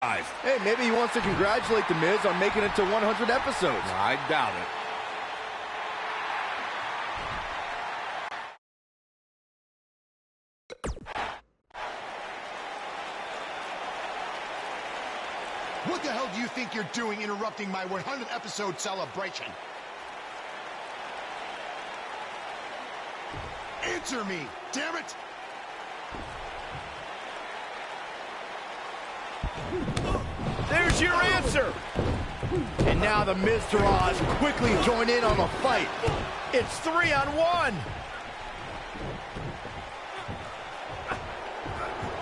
Hey, maybe he wants to congratulate The Miz on making it to 100 episodes. I doubt it. What the hell do you think you're doing interrupting my 100th episode celebration? Answer me, damn it! There's your answer! And now the Miztourage quickly join in on the fight. It's 3-on-1!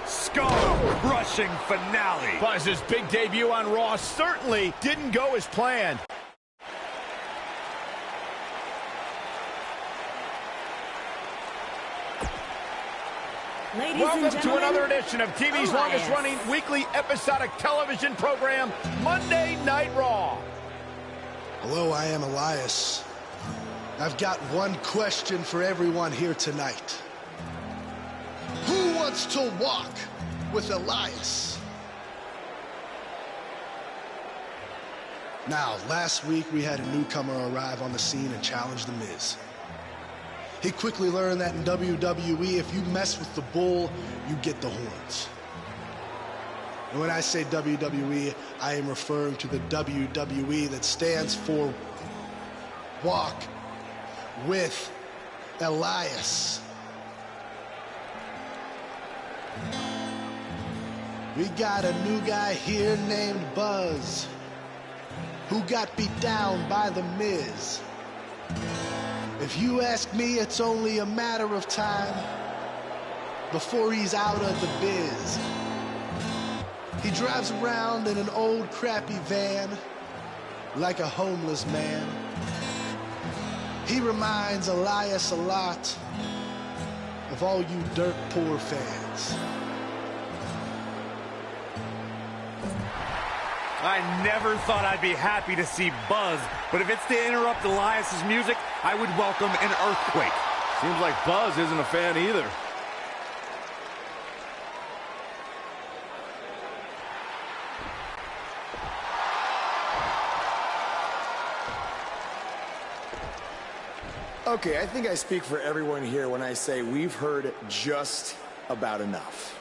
Skull-crushing finale. Buzz's big debut on Raw certainly didn't go as planned. Welcome to another edition of TV's longest-running weekly episodic television program, Monday Night Raw. Hello, I am Elias. I've got one question for everyone here tonight. Who wants to walk with Elias? Now, last week we had a newcomer arrive on the scene and challenge The Miz. He quickly learned that in WWE, if you mess with the bull, you get the horns. And when I say WWE, I am referring to the WWE that stands for Walk with Elias. We got a new guy here named Buzz, who got beat down by The Miz. If you ask me, it's only a matter of time before he's out of the biz. He drives around in an old crappy van like a homeless man. He reminds Elias a lot of all you dirt poor fans. I never thought I'd be happy to see Buzz, but if it's to interrupt Elias's music, I would welcome an earthquake. Seems like Buzz isn't a fan either. Okay, I think I speak for everyone here when I say we've heard just about enough.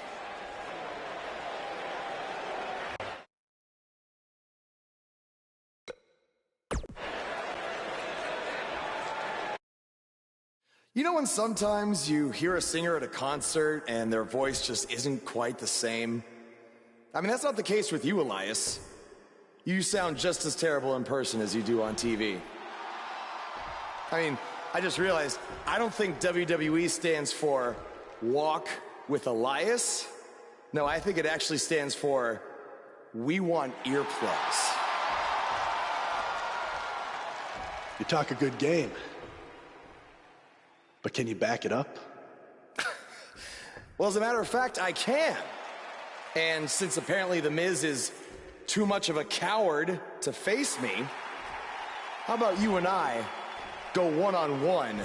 You know when sometimes you hear a singer at a concert and their voice just isn't quite the same? I mean, that's not the case with you, Elias. You sound just as terrible in person as you do on TV. I mean, I just realized, I don't think WWE stands for Walk with Elias. No, I think it actually stands for We Want Earplugs. You talk a good game, but can you back it up? Well, as a matter of fact, I can. And since apparently The Miz is too much of a coward to face me, how about you and I go one-on-one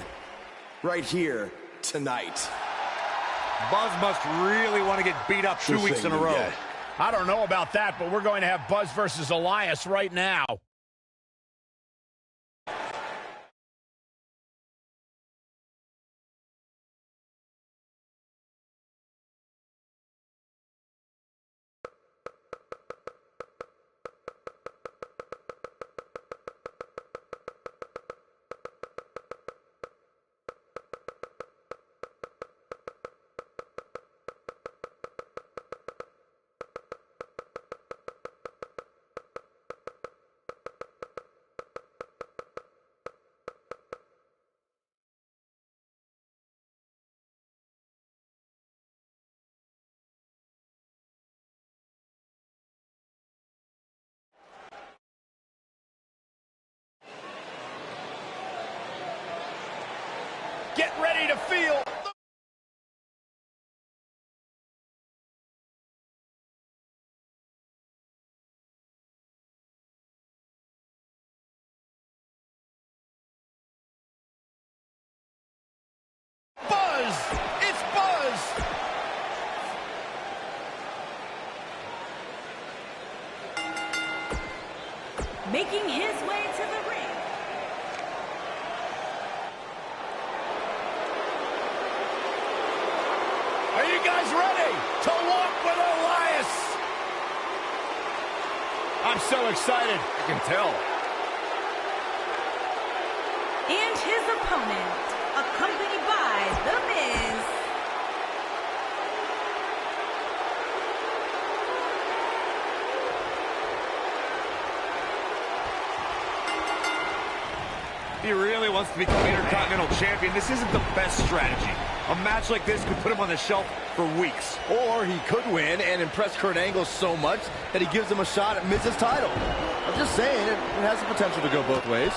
right here tonight? Buzz must really want to get beat up 2 weeks in a row. I don't know about that, but we're going to have Buzz versus Elias right now. Get ready to feel Buzz! It's Buzz! making his way to the ring. Are you guys ready to walk with Elias? I'm so excited. I can tell. And his opponent, accompanied by The Miz. If he really wants to become Intercontinental Champion, this isn't the best strategy. A match like this could put him on the shelf for weeks. Or he could win and impress Kurt Angle so much that he gives him a shot at Miz's title. I'm just saying, it has the potential to go both ways.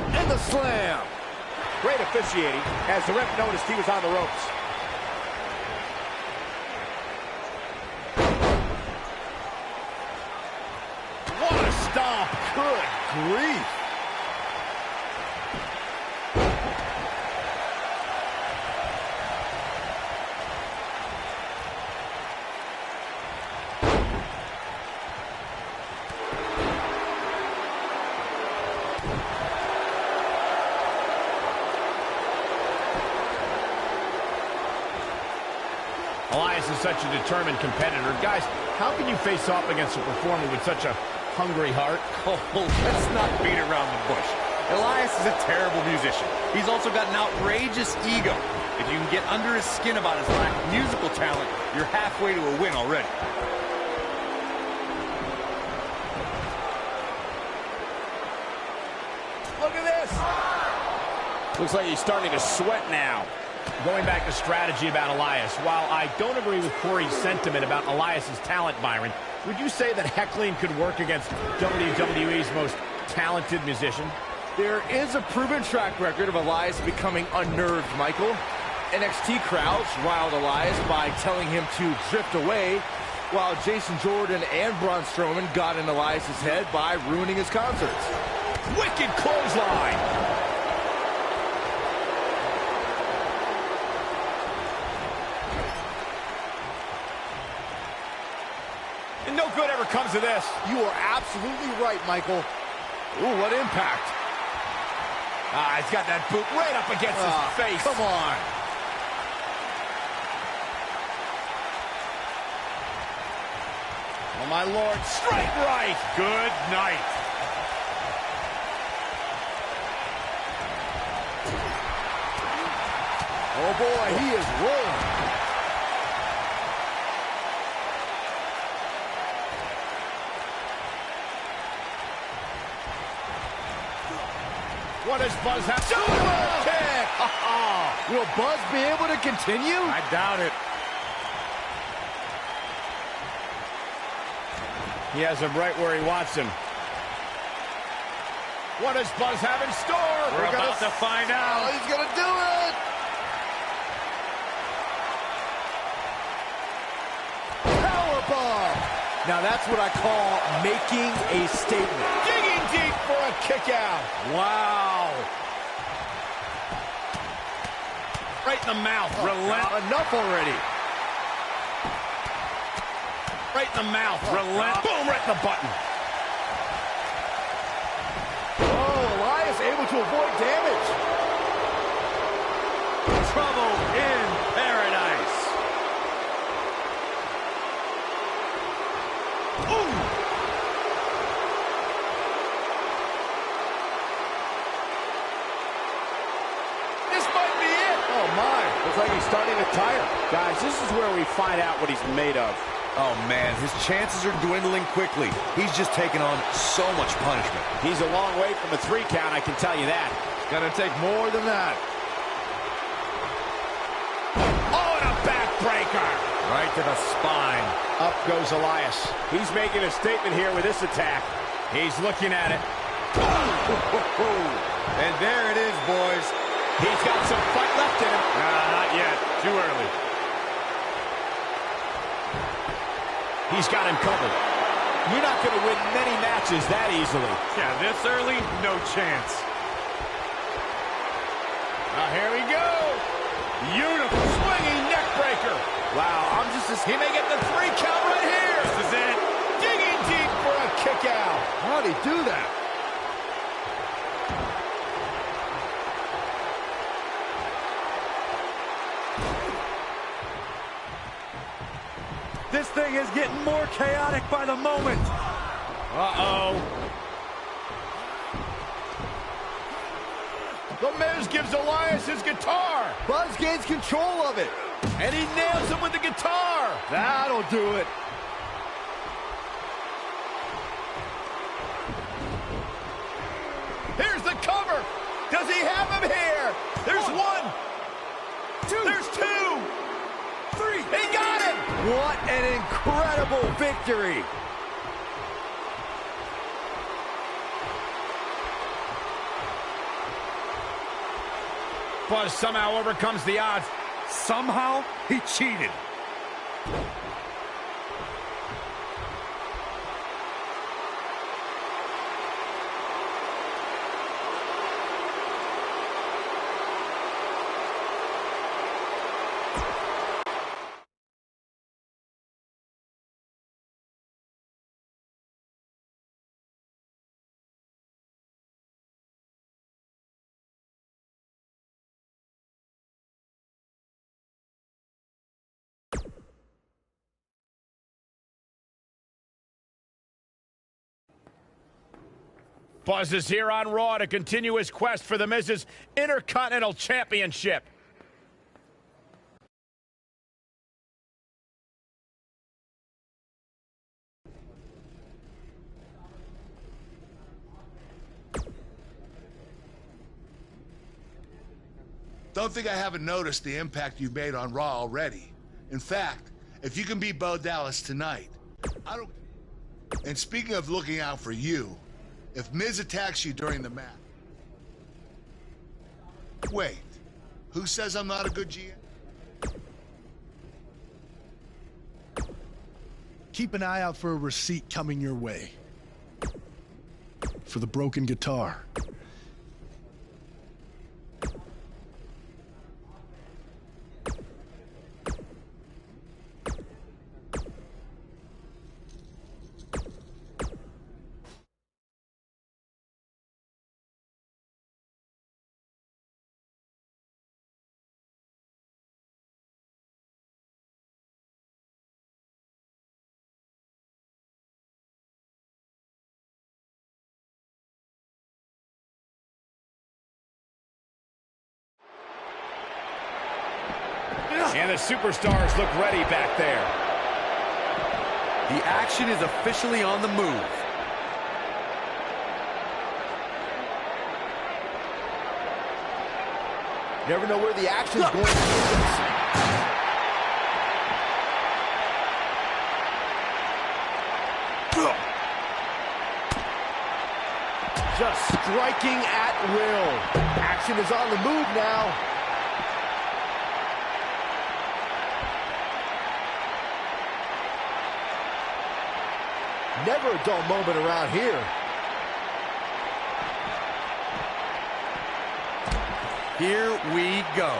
And the slam. Great officiating as the ref noticed he was on the ropes. What a stomp. Good grief. Elias is such a determined competitor. Guys, how can you face off against a performer with such a hungry heart? Oh, let's not beat around the bush. Elias is a terrible musician. He's also got an outrageous ego. If you can get under his skin about his lack of musical talent, you're halfway to a win already. Look at this. Looks like he's starting to sweat now. Going back to strategy about Elias, while I don't agree with Corey's sentiment about Elias's talent, Byron, would you say that heckling could work against WWE's most talented musician? There is a proven track record of Elias becoming unnerved, Michael. NXT crowds riled Elias by telling him to drift away, while Jason Jordan and Braun Strowman got in Elias's head by ruining his concerts. Wicked clothesline! And no good ever comes of this. You are absolutely right, Michael. Ooh, what impact. Ah, he's got that boot right up against his face. Come on. Oh, my Lord. Straight right. Good night. Oh, boy, he is rolling. What does Buzz have? Super kick! Will Buzz be able to continue? I doubt it. He has him right where he wants him. What does Buzz have in store? We're about to find out. Oh, he's going to do it! Powerbomb! Now that's what I call making a statement. Digging deep for a kick out. Wow. Right in the mouth. Enough already. Right in the mouth. Boom, right in the button. Oh, Elias able to avoid damage. Trouble in paradise. Ooh. This might be it. Oh, my. Looks like he's starting to tire. Guys, this is where we find out what he's made of. Oh, man, his chances are dwindling quickly. He's just taken on so much punishment. He's a long way from a 3 count, I can tell you that. It's going to take more than that. Oh, and a backbreaker. Right to the spine. Up goes Elias. He's making a statement here with this attack. He's looking at it. And there it is, boys. He's got some fight left in him. Not yet. Too early. He's got him covered. You're not going to win many matches that easily. Yeah, this early, no chance. Here we go. Beautiful. Swinging neck breaker. Wow, he may get the 3 count right here. This is it. Digging deep for a kick out. How'd he do that? This thing is getting more chaotic by the moment. Uh-oh. The Miz gives Elias his guitar. Buzz gains control of it. And he nails him with the guitar. That'll do it. Here's the cover. Does he have him here? There's 1. 2. There's 2. 3. He got him. What an incredible victory. Buzz somehow overcomes the odds. Somehow, he cheated. Buzz is here on Raw to continue his quest for the Miz's Intercontinental Championship. Don't think I haven't noticed the impact you've made on Raw already. In fact, if you can beat Bo Dallas tonight, I don't... And speaking of looking out for you, if Miz attacks you during the match... Wait, who says I'm not a good GM? Keep an eye out for a receipt coming your way. For the broken guitar. And the superstars look ready back there. The action is officially on the move. You never know where the action's going to be. Just striking at will. Action is on the move now. Never a dull moment around here. Here we go.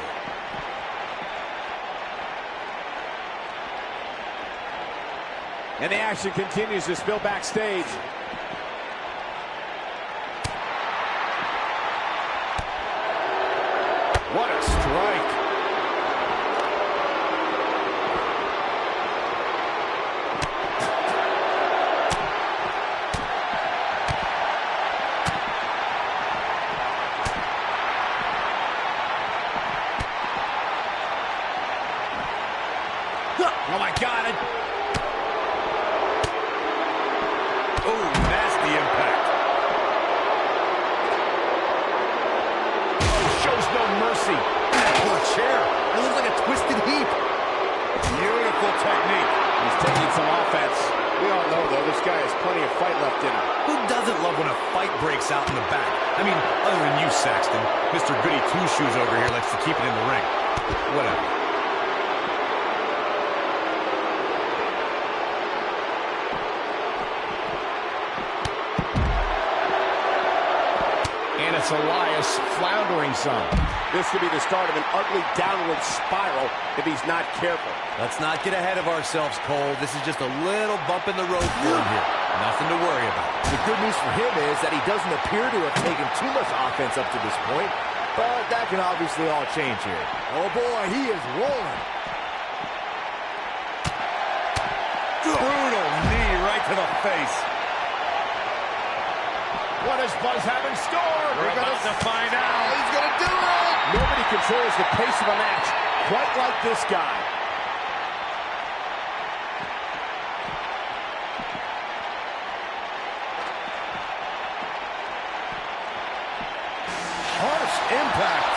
And the action continues to spill backstage. What a strike. Oh, my God. Oh, nasty impact. Oh, shows no mercy. Poor chair. It looks like a twisted heap. Beautiful technique. He's taking some offense. We all know, though, this guy has plenty of fight left in him. Who doesn't love when a fight breaks out in the back? I mean, other than you, Saxton. Mr. Goody Two-Shoes over here likes to keep it in the ring. Whatever. And it's Elias floundering some. This could be the start of an ugly downward spiral if he's not careful. Let's not get ahead of ourselves, Cole. This is just a little bump in the road for him here. Nothing to worry about. The good news for him is that he doesn't appear to have taken too much offense up to this point, but that can obviously all change here. Oh boy, he is rolling. Brutal knee right to the face. What does Buzz have in store? We're about to find out. He's going to do it! Nobody controls the pace of a match quite like this guy. Harsh impact.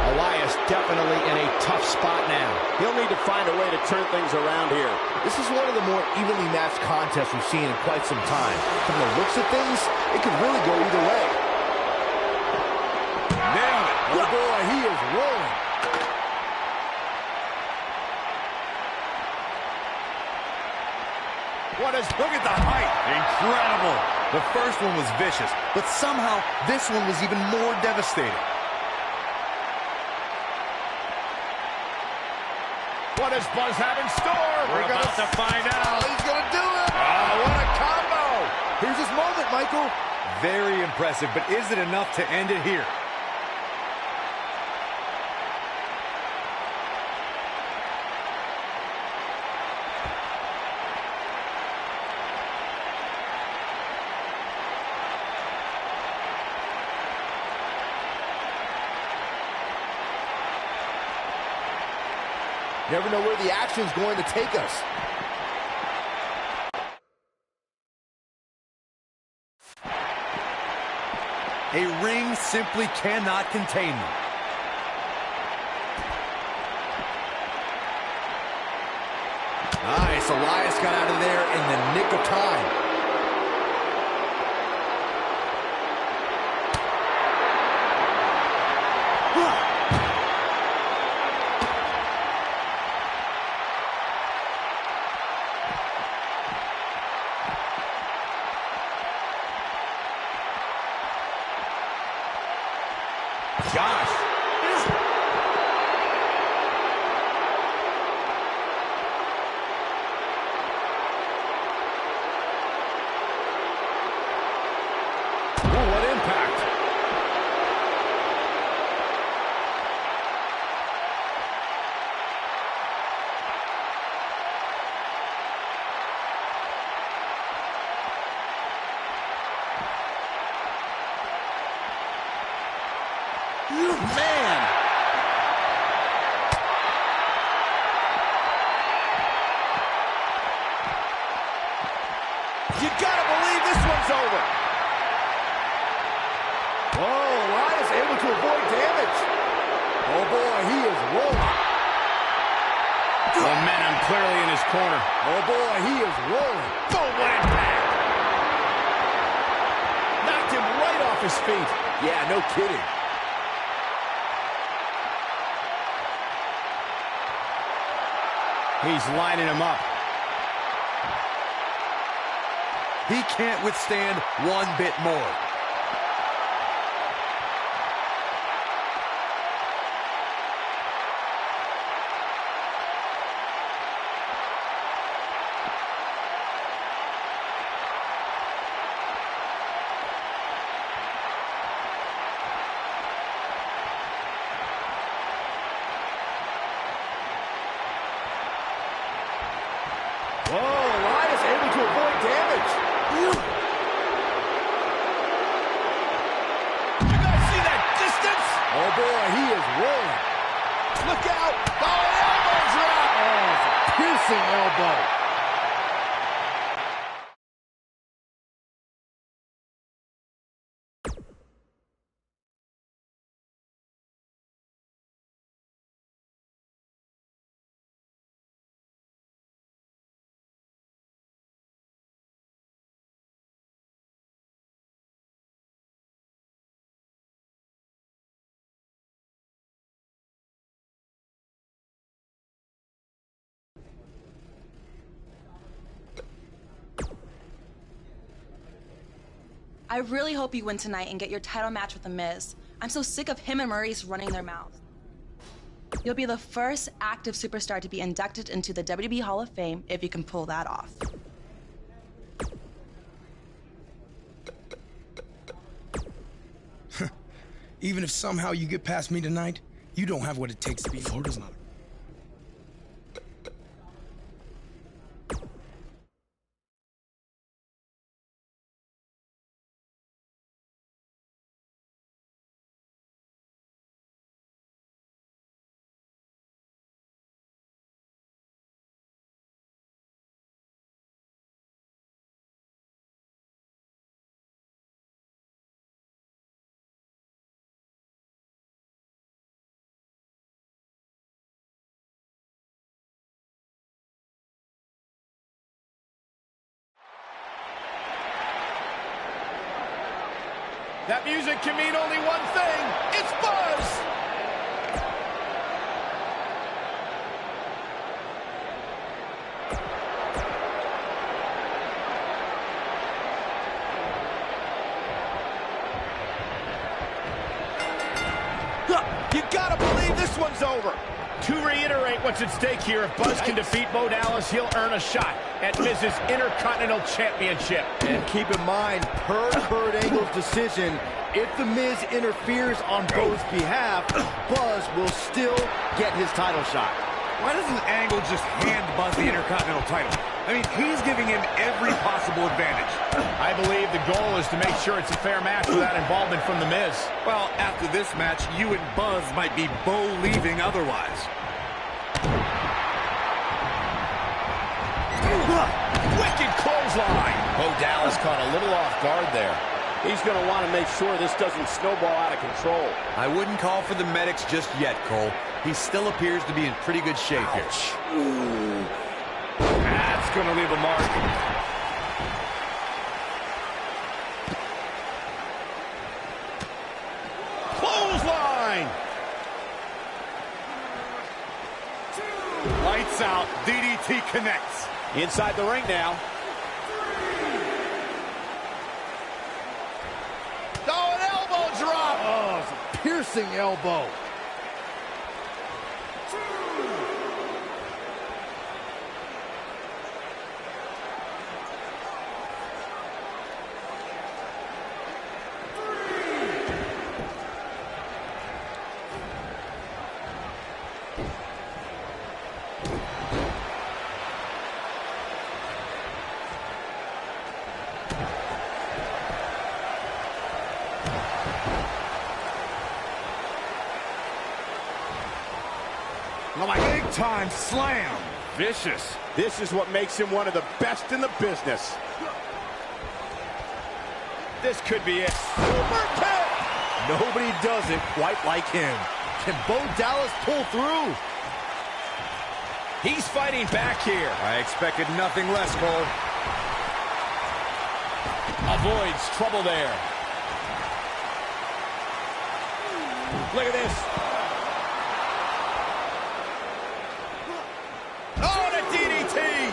Elias definitely in a tough spot now. He'll need to find a way to turn things around here. This is one of the more evenly matched contests we've seen in quite some time. From the looks of things, it could really go either way. Nailed it. Oh boy, he is rolling. Look at the height. Incredible. The first one was vicious, but somehow this one was even more devastating. What does Buzz have in store? We're about to find out. He's going to do it. Oh, what a combo. Here's his moment, Michael. Very impressive, but is it enough to end it here? Never know where the action's going to take us. A ring simply cannot contain them. Nice. Elias got out of there in the nick of time. Gosh. Ooh, what impact. Man. You gotta believe this one's over. Oh, Elias able to avoid damage. Oh boy, he is rolling. Momentum clearly in his corner. Oh boy, he is rolling. Oh, what impact. Knocked him right off his feet. Yeah, no kidding. He's lining him up. He can't withstand one bit more. Whoa, Elias able to avoid damage. You guys see that distance? Oh boy, he is rolling. Look out. Oh, elbow drop. Oh, it's a piercing elbow. I really hope you win tonight and get your title match with The Miz. I'm so sick of him and Maurice running their mouths. You'll be the first active superstar to be inducted into the WWE Hall of Fame if you can pull that off. Even if somehow you get past me tonight, you don't have what it takes to be Florida's not. That music can mean only one thing. It's Buzz! You gotta believe this one's over. To reiterate what's at stake here, if Buzz can defeat Bo Dallas, he'll earn a shot at Miz's Intercontinental Championship. And keep in mind, per Kurt Angle's decision, if The Miz interferes on Bo's behalf, Buzz will still get his title shot. Why doesn't Angle just hand Buzz the Intercontinental title? I mean, he's giving him every possible advantage. I believe the goal is to make sure it's a fair match without involvement from The Miz. Well, after this match, you and Buzz might be Bo leaving otherwise. Wicked clothesline. Bo Dallas caught a little off guard there. He's going to want to make sure this doesn't snowball out of control. I wouldn't call for the medics just yet, Cole. He still appears to be in pretty good shape here. Ooh. That's going to leave a mark. Clothesline. Lights out. DDT connects. Inside the ring now. Oh, an elbow drop. Oh, it's a piercing elbow. Big time slam. Vicious. This is what makes him one of the best in the business. This could be it. Super kick! Nobody does it quite like him. Can Bo Dallas pull through? He's fighting back here. I expected nothing less, Cole. Avoids trouble there. Look at this. Oh, the DDT!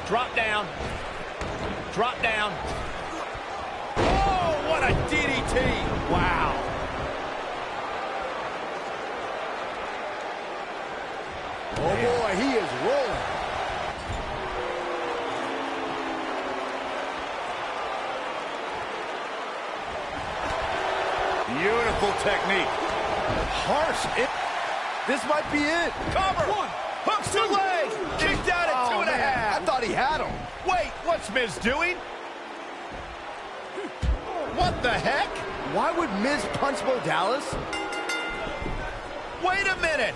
Drop down. Drop down. Oh, what a DDT. Wow. Oh, boy, he is rolling. Beautiful technique. Harsh. This might be it. Cover. One. Hooks the leg. Kicked out at 2.5. I thought he had him. Wait, what's Miz doing? What the heck? Why would Miz punch Bo Dallas? Wait a minute.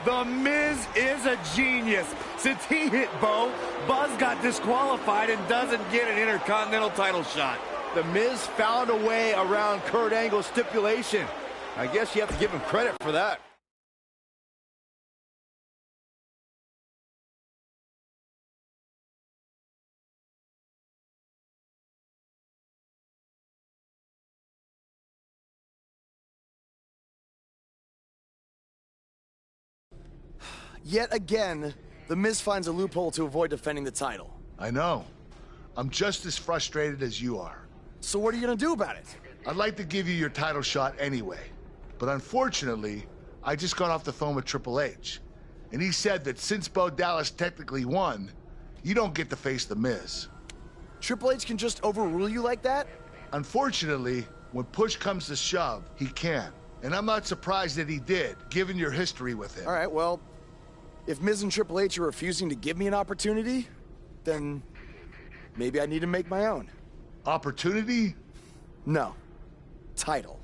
The Miz is a genius. Since he hit Bo, Buzz got disqualified and doesn't get an Intercontinental title shot. The Miz found a way around Kurt Angle's stipulation. I guess you have to give him credit for that. Yet again, The Miz finds a loophole to avoid defending the title. I know. I'm just as frustrated as you are. So what are you gonna do about it? I'd like to give you your title shot anyway. But unfortunately, I just got off the phone with Triple H. And he said that since Bo Dallas technically won, you don't get to face The Miz. Triple H can just overrule you like that? Unfortunately, when push comes to shove, he can. And I'm not surprised that he did, given your history with him. All right, well, if Miz and Triple H are refusing to give me an opportunity, then maybe I need to make my own. Opportunity? No. Title.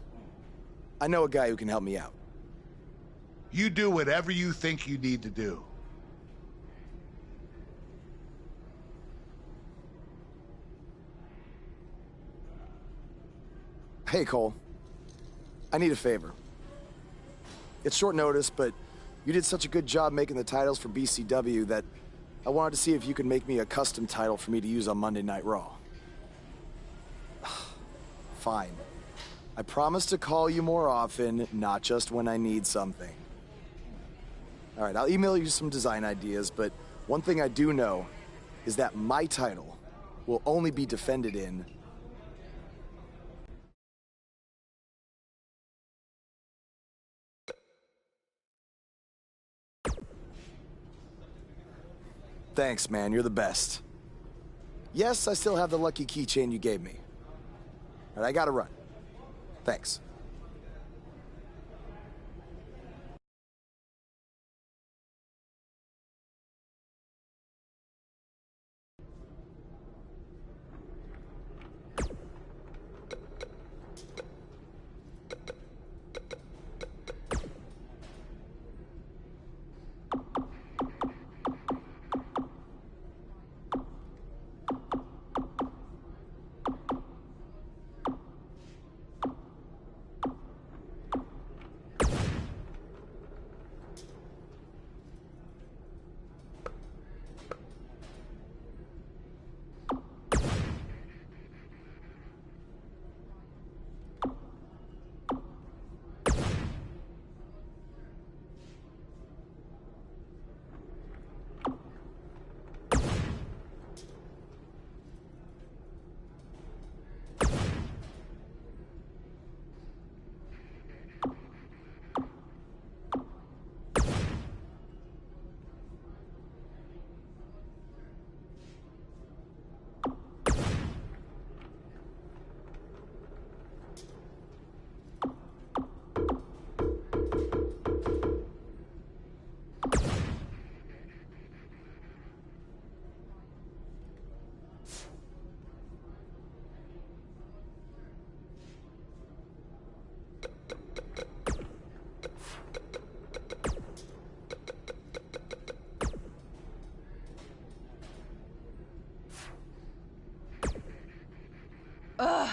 I know a guy who can help me out. You do whatever you think you need to do. Hey, Cole. I need a favor. It's short notice, but you did such a good job making the titles for BCW that I wanted to see if you could make me a custom title for me to use on Monday Night Raw. Fine. I promise to call you more often, not just when I need something. All right, I'll email you some design ideas, but one thing I do know is that my title will only be defended in Thanks, man. You're the best. Yes, I still have the lucky keychain you gave me. All right, I gotta run. Thanks. Ugh.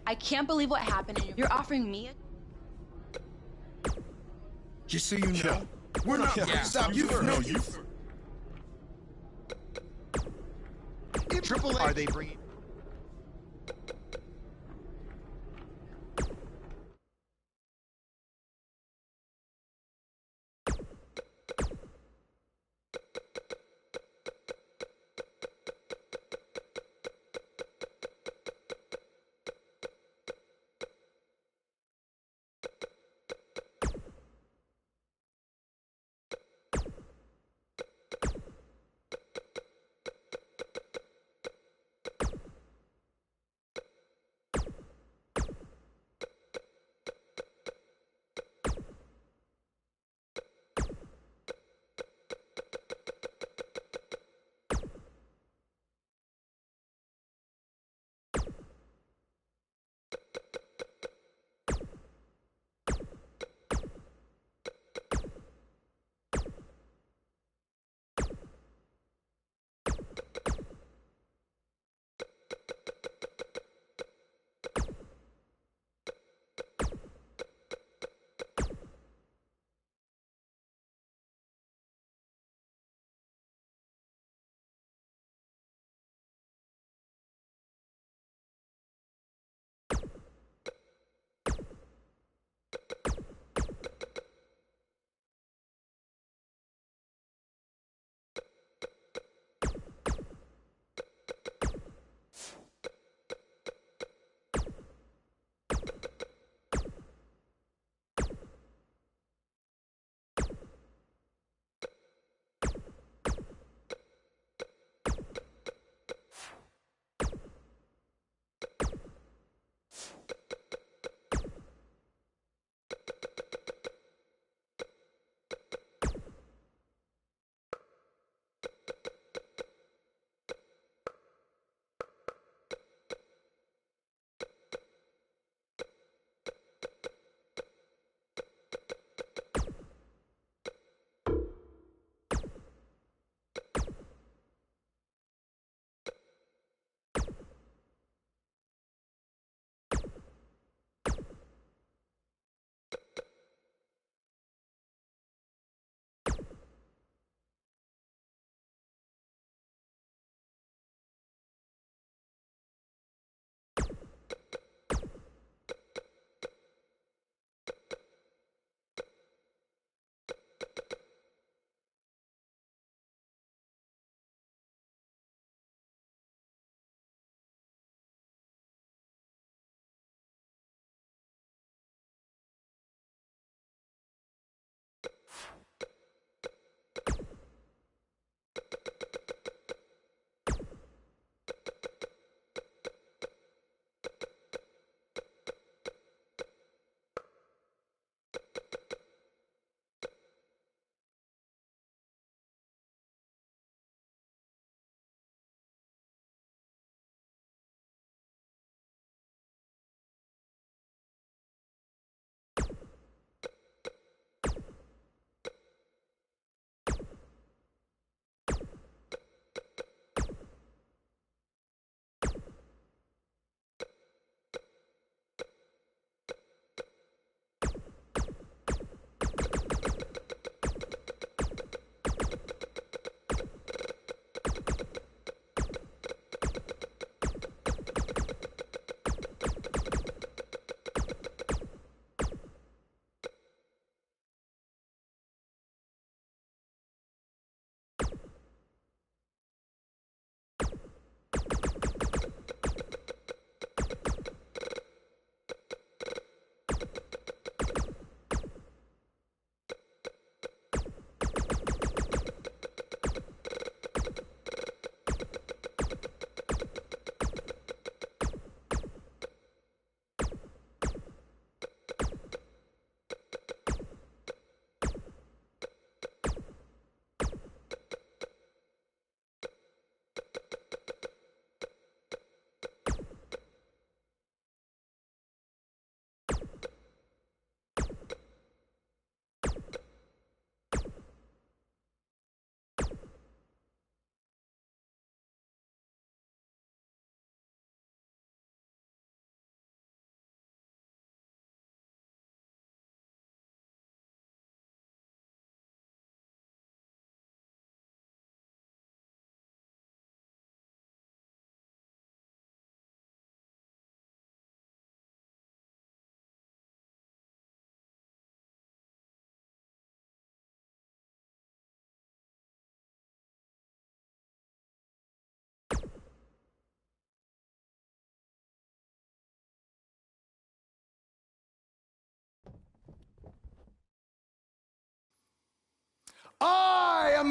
I can't believe what happened. And you're offering me Just so you know, we're not gonna stop you from no you. Triple H. Are they bringing?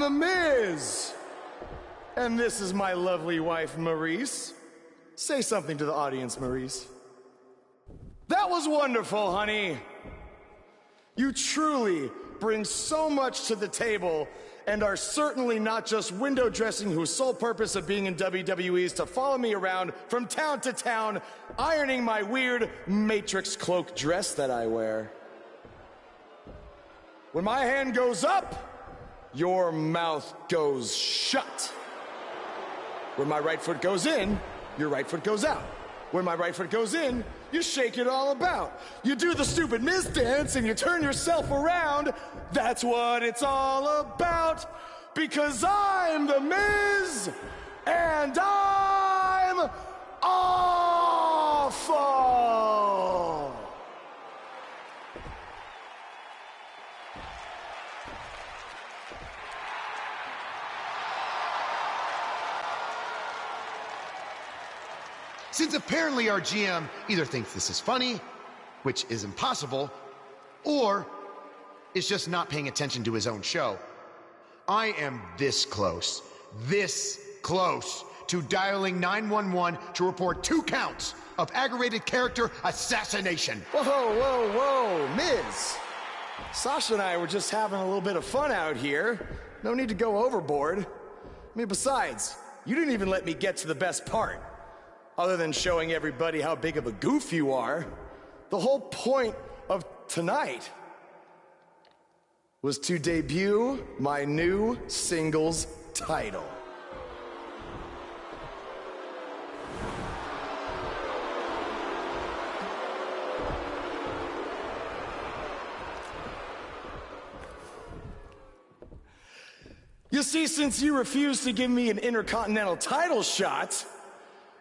am The Miz. And this is my lovely wife, Maurice. Say something to the audience, Maurice. That was wonderful, honey. You truly bring so much to the table and are certainly not just window dressing whose sole purpose of being in WWE is to follow me around from town to town, ironing my weird Matrix cloak dress that I wear. When my hand goes up, your mouth goes shut. When my right foot goes in, your right foot goes out. When my right foot goes in, you shake it all about. You do the stupid Miz dance and you turn yourself around. That's what it's all about. Because I'm The Miz and I'm awful. Since apparently our GM either thinks this is funny, which is impossible, or is just not paying attention to his own show, I am this close to dialing 911 to report 2 counts of aggravated character assassination. Whoa, Miz. Sasha and I were just having a little bit of fun out here. No need to go overboard. I mean, besides, you didn't even let me get to the best part. Other than showing everybody how big of a goof you are, the whole point of tonight was to debut my new singles title. You see, since you refused to give me an Intercontinental title shot,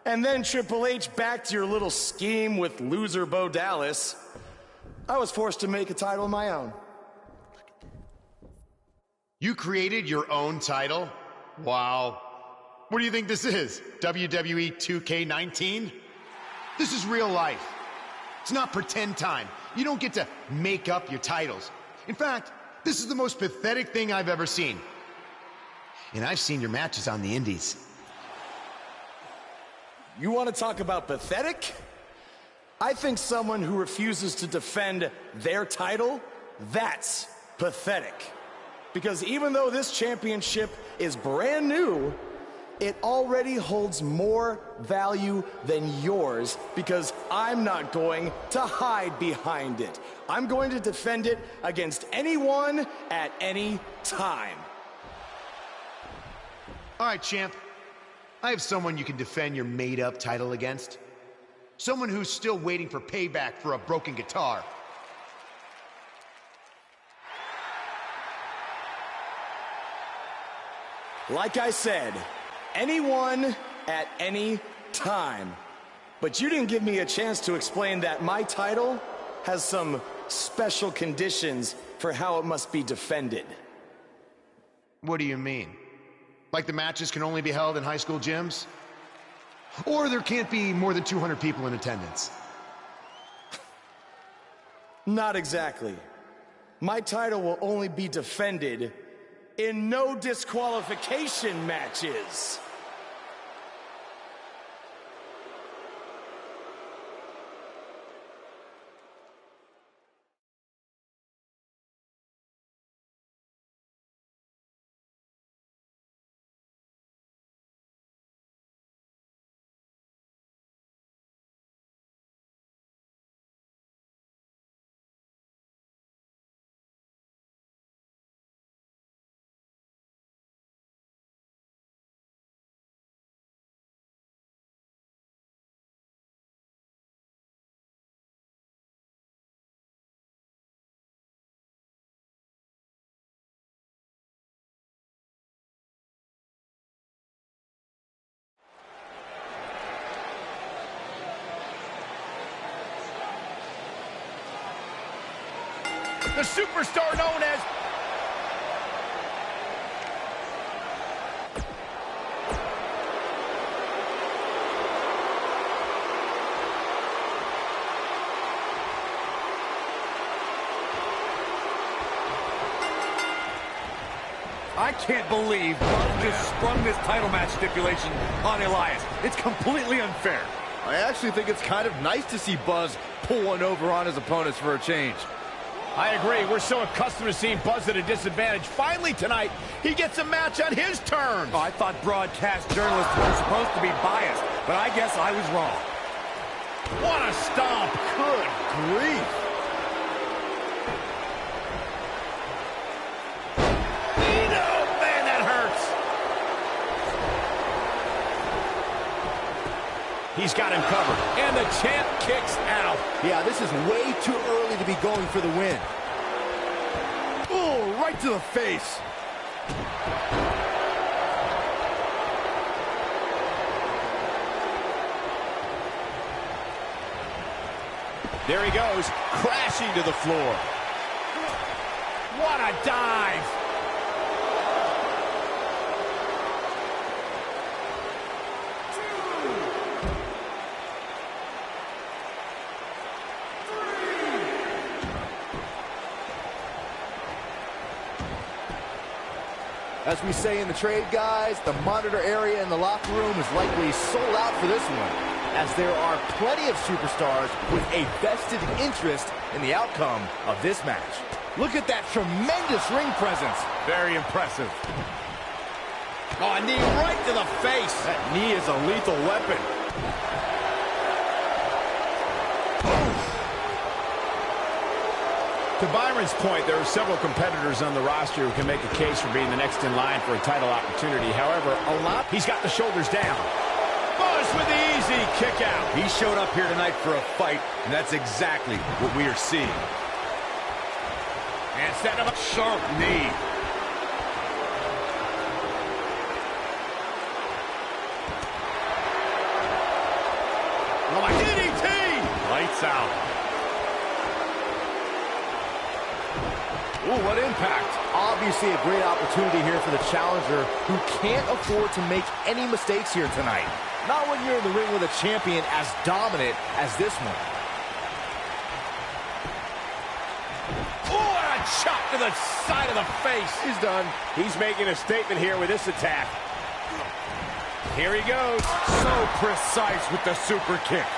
and then Triple H backed your little scheme with loser Bo Dallas, I was forced to make a title of my own. You created your own title? Wow. What do you think this is? WWE 2K19? This is real life. It's not pretend time. You don't get to make up your titles. In fact, this is the most pathetic thing I've ever seen. And I've seen your matches on the indies. You want to talk about pathetic? I think someone who refuses to defend their title, that's pathetic. Because even though this championship is brand new, it already holds more value than yours because I'm not going to hide behind it. I'm going to defend it against anyone at any time. All right, champ. I have someone you can defend your made-up title against. Someone who's still waiting for payback for a broken guitar. Like I said, anyone at any time. But you didn't give me a chance to explain that my title has some special conditions for how it must be defended. What do you mean? Like the matches can only be held in high school gyms? Or there can't be more than 200 people in attendance? Not exactly. My title will only be defended in no disqualification matches. The superstar known as... I can't believe Buzz just sprung this title match stipulation on Elias. It's completely unfair. I actually think it's kind of nice to see Buzz pull one over on his opponents for a change. I agree. We're so accustomed to seeing Buzz at a disadvantage. Finally tonight, he gets a match on his terms. Oh, I thought broadcast journalists were supposed to be biased, but I guess I was wrong. What a stomp. Good grief. Man, that hurts. He's got him covered, and the champ kicks out. Yeah, this is way too early to be going for the win. Oh, right to the face. There he goes, crashing to the floor. What a dive. As we say in the trade, guys, the monitor area in the locker room is likely sold out for this one, as there are plenty of superstars with a vested interest in the outcome of this match. Look at that tremendous ring presence. Very impressive. Oh, a knee right to the face. That knee is a lethal weapon. To Byron's point, there are several competitors on the roster who can make a case for being the next in line for a title opportunity. However, he's got the shoulders down. Buzz with the easy kick out. He showed up here tonight for a fight, and that's exactly what we are seeing. And set him a sharp knee. Oh, my DDT! Lights out. Ooh, what impact. Obviously a great opportunity here for the challenger who can't afford to make any mistakes here tonight. Not when you're in the ring with a champion as dominant as this one. Oh, and a chop to the side of the face. He's done. He's making a statement here with this attack. Here he goes. So precise with the super kick.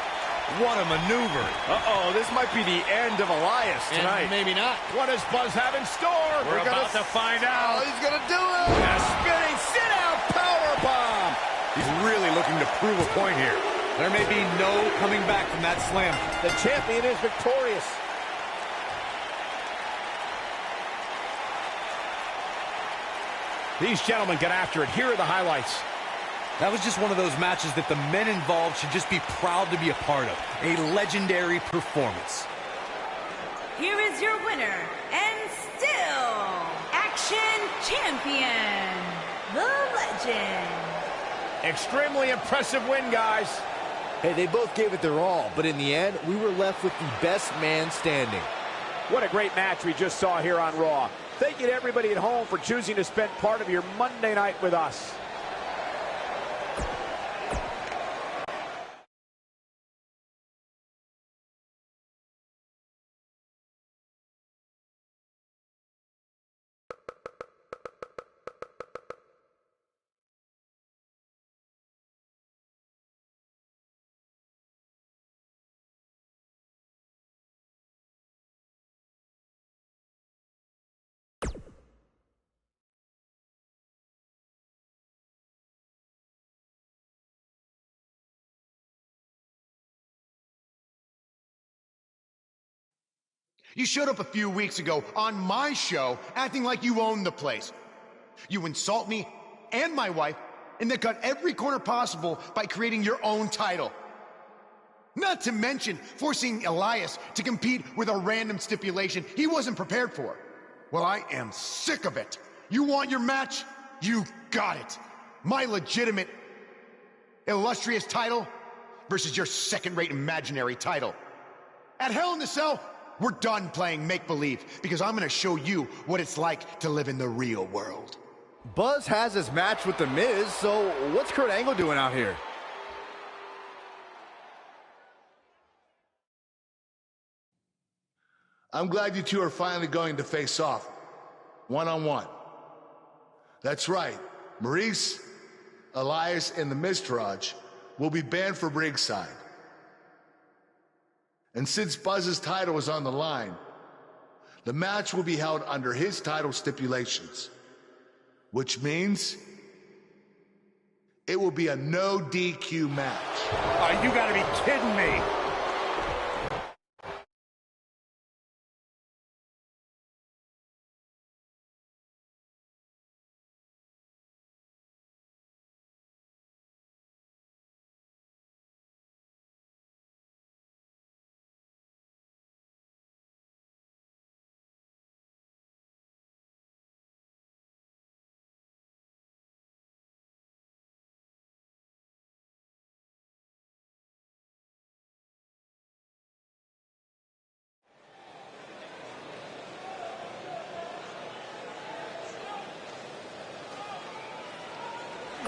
What a maneuver. Uh-oh, this might be the end of Elias tonight. And maybe not. What does Buzz have in store? We're about to find out. Oh, he's gonna do it. A spinning sit-out powerbomb. He's really looking to prove a point here. There may be no coming back from that slam. The champion is victorious. These gentlemen get after it. Here are the highlights. That was just one of those matches that the men involved should just be proud to be a part of. A legendary performance. Here is your winner, and still Action Champion, the Legend. Extremely impressive win, guys. Hey, they both gave it their all, but in the end, we were left with the best man standing. What a great match we just saw here on Raw. Thank you to everybody at home for choosing to spend part of your Monday night with us. You showed up a few weeks ago on my show acting like you owned the place. You insult me and my wife and then cut every corner possible by creating your own title. Not to mention forcing Elias to compete with a random stipulation he wasn't prepared for. Well, I am sick of it. You want your match? You got it. My legitimate, illustrious title versus your second-rate imaginary title. At Hell in a Cell, we're done playing make-believe because I'm going to show you what it's like to live in the real world. Buzz has his match with The Miz, so what's Kurt Angle doing out here? I'm glad you two are finally going to face off, one-on-one. That's right. Maurice, Elias, and the Miztourage will be banned from ringside. And since Buzz's title is on the line, the match will be held under his title stipulations, which means it will be a no DQ match. Oh, you gotta be kidding me.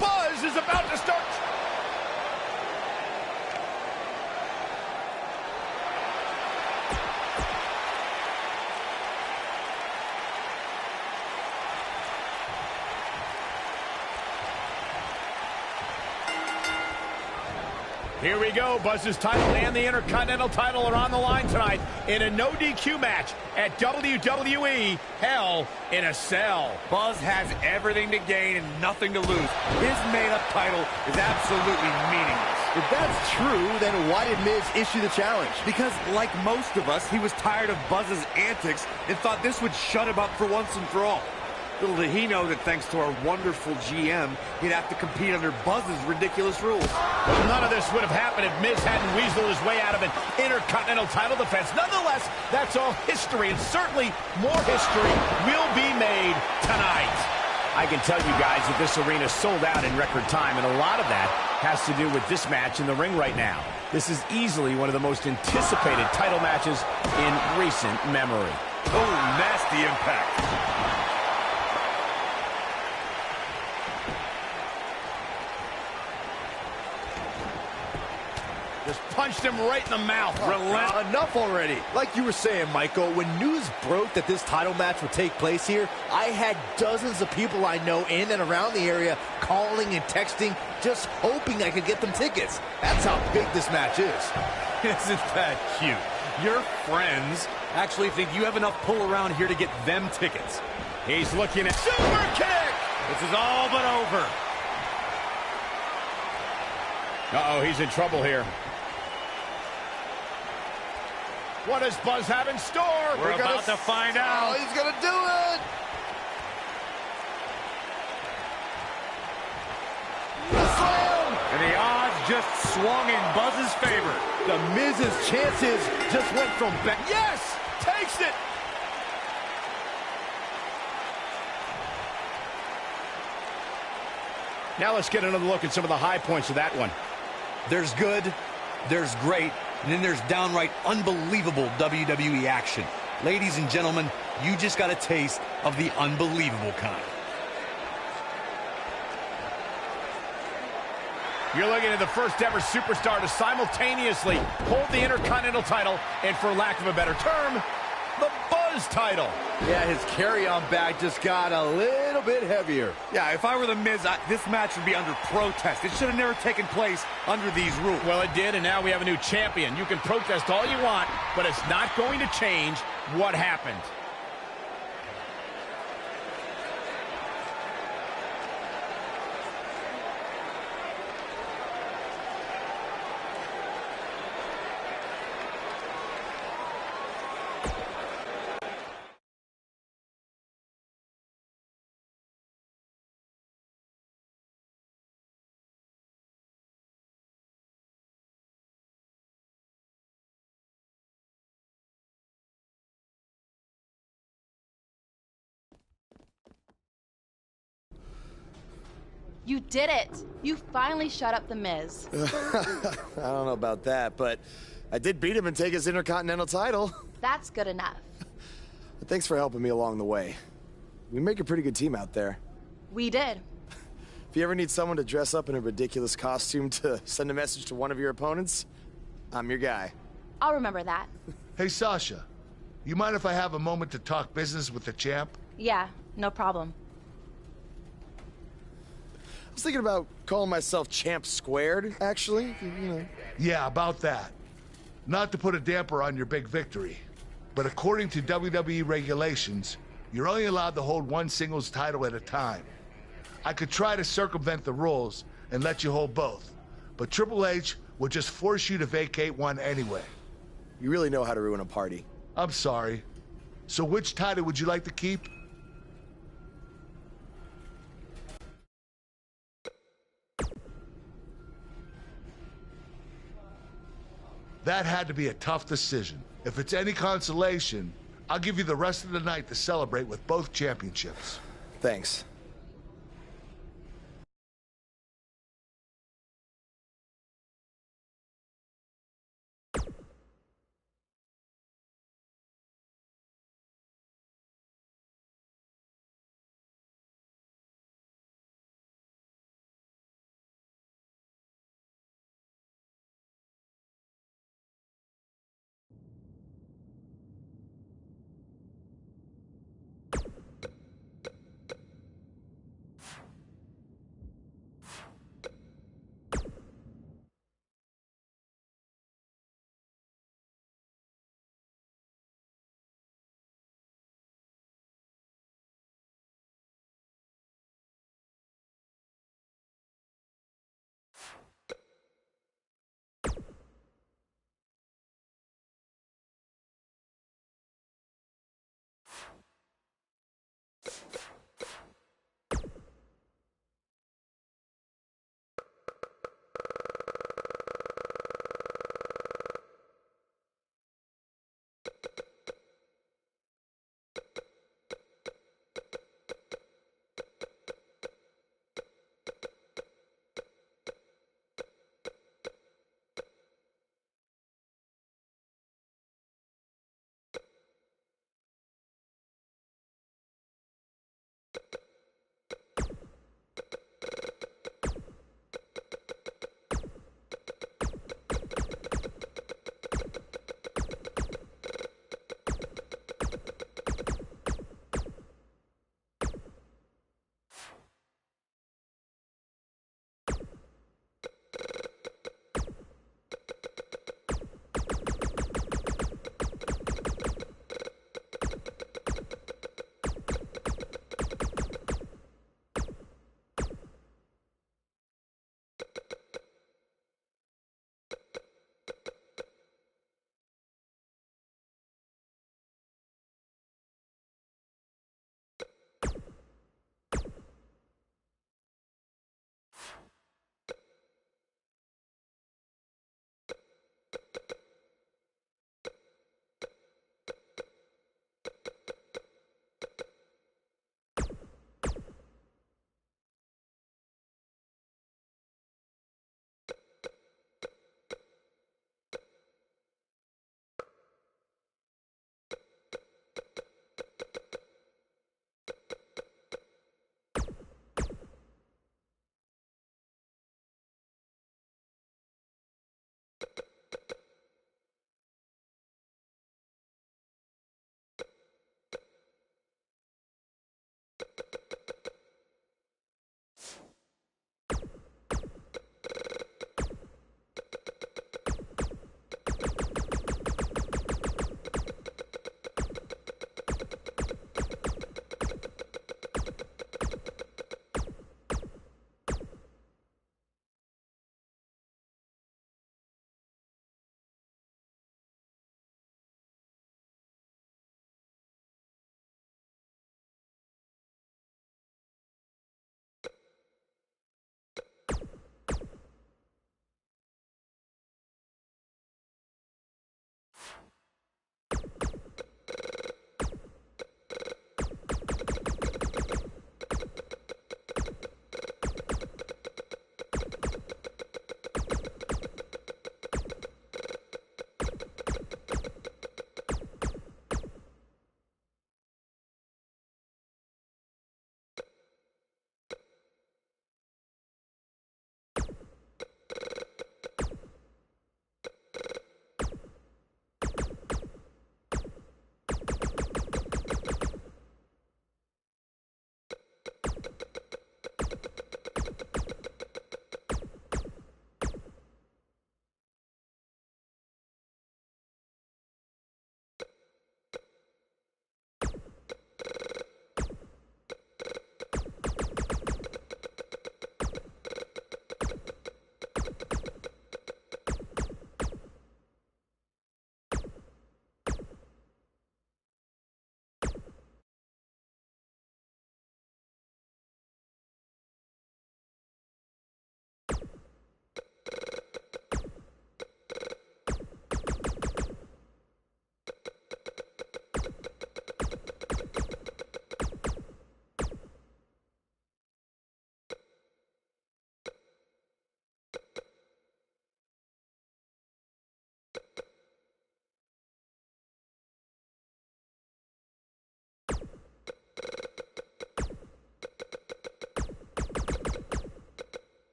Buzz is about to start. Here we go. Buzz's title and the Intercontinental title are on the line tonight in a no DQ match at WWE Hell in a Cell. Buzz has everything to gain and nothing to lose. His made-up title is absolutely meaningless. If that's true, then why did Miz issue the challenge? Because, like most of us, he was tired of Buzz's antics and thought this would shut him up for once and for all. Little did he know that thanks to our wonderful GM, he'd have to compete under Buzz's ridiculous rules. Well, none of this would have happened if Miz hadn't weaseled his way out of an Intercontinental title defense. Nonetheless, that's all history, and certainly more history will be made tonight. I can tell you guys that this arena sold out in record time, and a lot of that has to do with this match in the ring right now. This is easily one of the most anticipated title matches in recent memory. Oh, nasty impact. Just punched him right in the mouth. Enough already. Like you were saying, Michael, when news broke that this title match would take place here, I had dozens of people I know in and around the area calling and texting, just hoping I could get them tickets. That's how big this match is. Isn't that cute? Your friends actually think you have enough pull around here to get them tickets. He's looking at super kick. This is all but over. Uh-oh, he's in trouble here. What does Buzz have in store? We're about to find out. Oh, he's going to do it. And the odds just swung in Buzz's favor. The Miz's chances just went from back. Yes! Takes it! Now let's get another look at some of the high points of that one. There's good, there's great, and then there's downright unbelievable WWE action. Ladies and gentlemen, you just got a taste of the unbelievable kind. You're looking at the first ever superstar to simultaneously hold the Intercontinental title and, for lack of a better term, the Buzz title. Yeah, his carry-on bag just got a little bit heavier. Yeah, if I were the Miz, this match would be under protest. It should have never taken place under these rules. Well, it did, and now we have a new champion. You can protest all you want, but it's not going to change what happened. You did it. You finally shut up the Miz. I don't know about that, but I did beat him and take his Intercontinental title. That's good enough. But thanks for helping me along the way. We make a pretty good team out there. We did. If you ever need someone to dress up in a ridiculous costume to send a message to one of your opponents, I'm your guy. I'll remember that. Hey, Sasha, you mind if I have a moment to talk business with the champ? Yeah, no problem. was thinking about calling myself Champ Squared, actually, you know. Yeah, about that. Not to put a damper on your big victory, but according to WWE regulations, you're only allowed to hold one singles title at a time. I could try to circumvent the rules and let you hold both, but Triple H would just force you to vacate one anyway. You really know how to ruin a party. I'm sorry. So which title would you like to keep? That had to be a tough decision. If it's any consolation, I'll give you the rest of the night to celebrate with both championships. Thanks.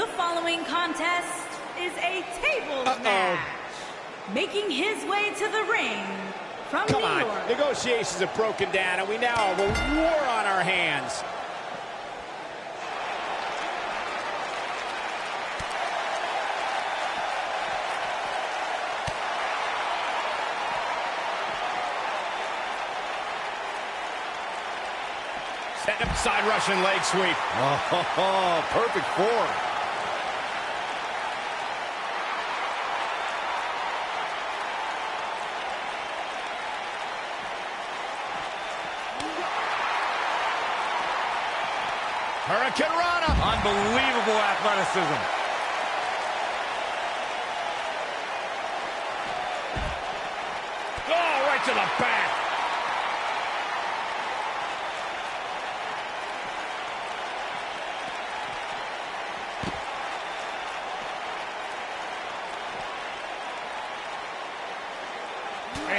The following contest is a tables match. Making his way to the ring from New York. Negotiations have broken down, and we now have a war on our hands. Setting up side Russian leg sweep. Oh, perfect form. Hurricane Rana. Unbelievable athleticism. Oh, right to the back.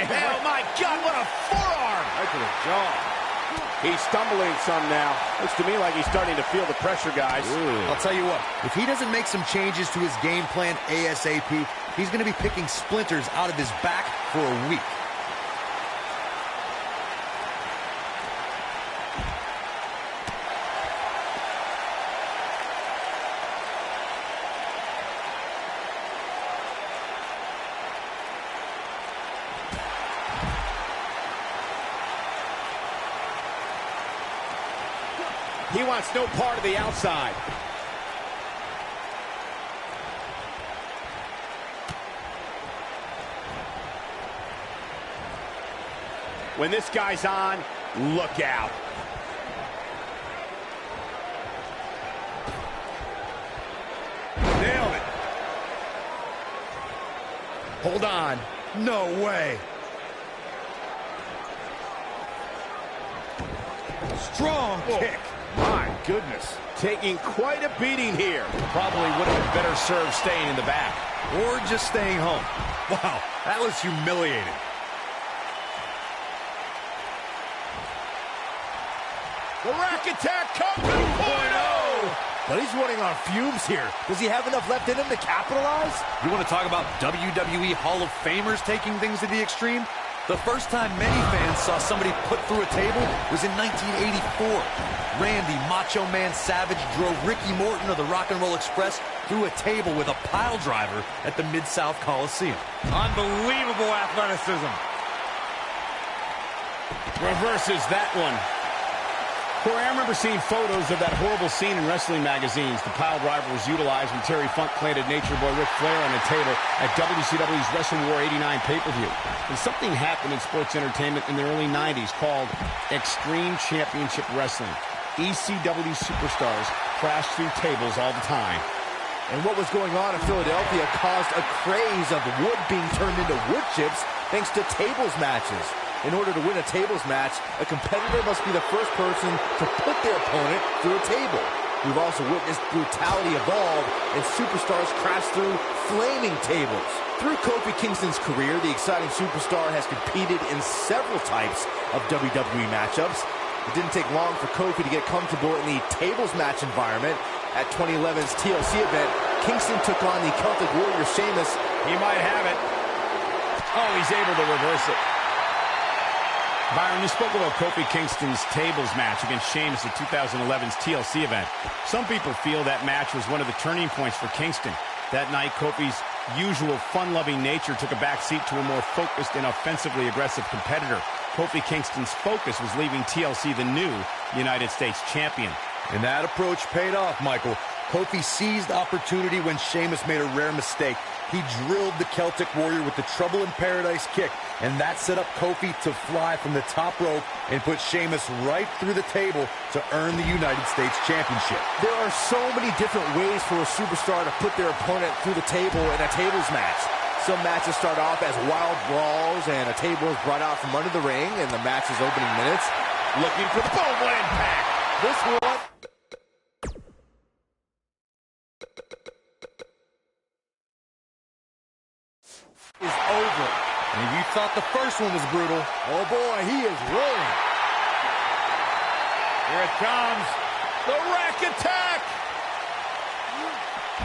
Oh, my God, what a forearm. Right to the jaw. He's stumbling some now. Looks to me like he's starting to feel the pressure, guys. I'll tell you what, if he doesn't make some changes to his game plan ASAP, he's going to be picking splinters out of his back for a week. He wants no part of the outside. When this guy's on, look out. Nailed it. Hold on. No way. Strong kick. My goodness. Taking quite a beating here. Probably would have been better served staying in the back. Or just staying home. Wow, that was humiliating. The rack attack comes 2.0. But he's running on fumes here. Does he have enough left in him to capitalize? You want to talk about WWE Hall of Famers taking things to the extreme? The first time many fans saw somebody put through a table was in 1984. Randy Macho Man Savage drove Ricky Morton of the Rock and Roll Express through a table with a pile driver at the Mid-South Coliseum. Unbelievable athleticism. Reverses that one. Corey, I remember seeing photos of that horrible scene in wrestling magazines. The pile driver was utilized when Terry Funk planted Nature Boy Ric Flair on a table at WCW's Wrestle War 89 pay-per-view. And something happened in sports entertainment in the early 90s called Extreme Championship Wrestling. ECW superstars crashed through tables all the time. And what was going on in Philadelphia caused a craze of wood being turned into wood chips thanks to tables matches. In order to win a tables match, a competitor must be the first person to put their opponent through a table. We've also witnessed brutality evolve and superstars crash through flaming tables. Through Kofi Kingston's career, the exciting superstar has competed in several types of WWE matchups. It didn't take long for Kofi to get comfortable in the tables match environment. At 2011's TLC event, Kingston took on the Celtic Warrior Sheamus. He might have it. Oh, he's able to reverse it. Byron, you spoke about Kofi Kingston's tables match against Sheamus at 2011's TLC event. Some people feel that match was one of the turning points for Kingston. That night, Kofi's usual fun-loving nature took a backseat to a more focused and offensively aggressive competitor. Kofi Kingston's focus was leaving TLC the new United States champion. And that approach paid off, Michael. Kofi seized opportunity when Sheamus made a rare mistake. He drilled the Celtic Warrior with the Trouble in Paradise kick, and that set up Kofi to fly from the top rope and put Sheamus right through the table to earn the United States Championship. There are so many different ways for a superstar to put their opponent through the table in a tables match. Some matches start off as wild brawls, and a table is brought out from under the ring in the match's opening minutes. Looking for the boom, what impact! This one is over. And if you thought the first one was brutal, oh boy, he is rolling. Here it comes. The rack attack.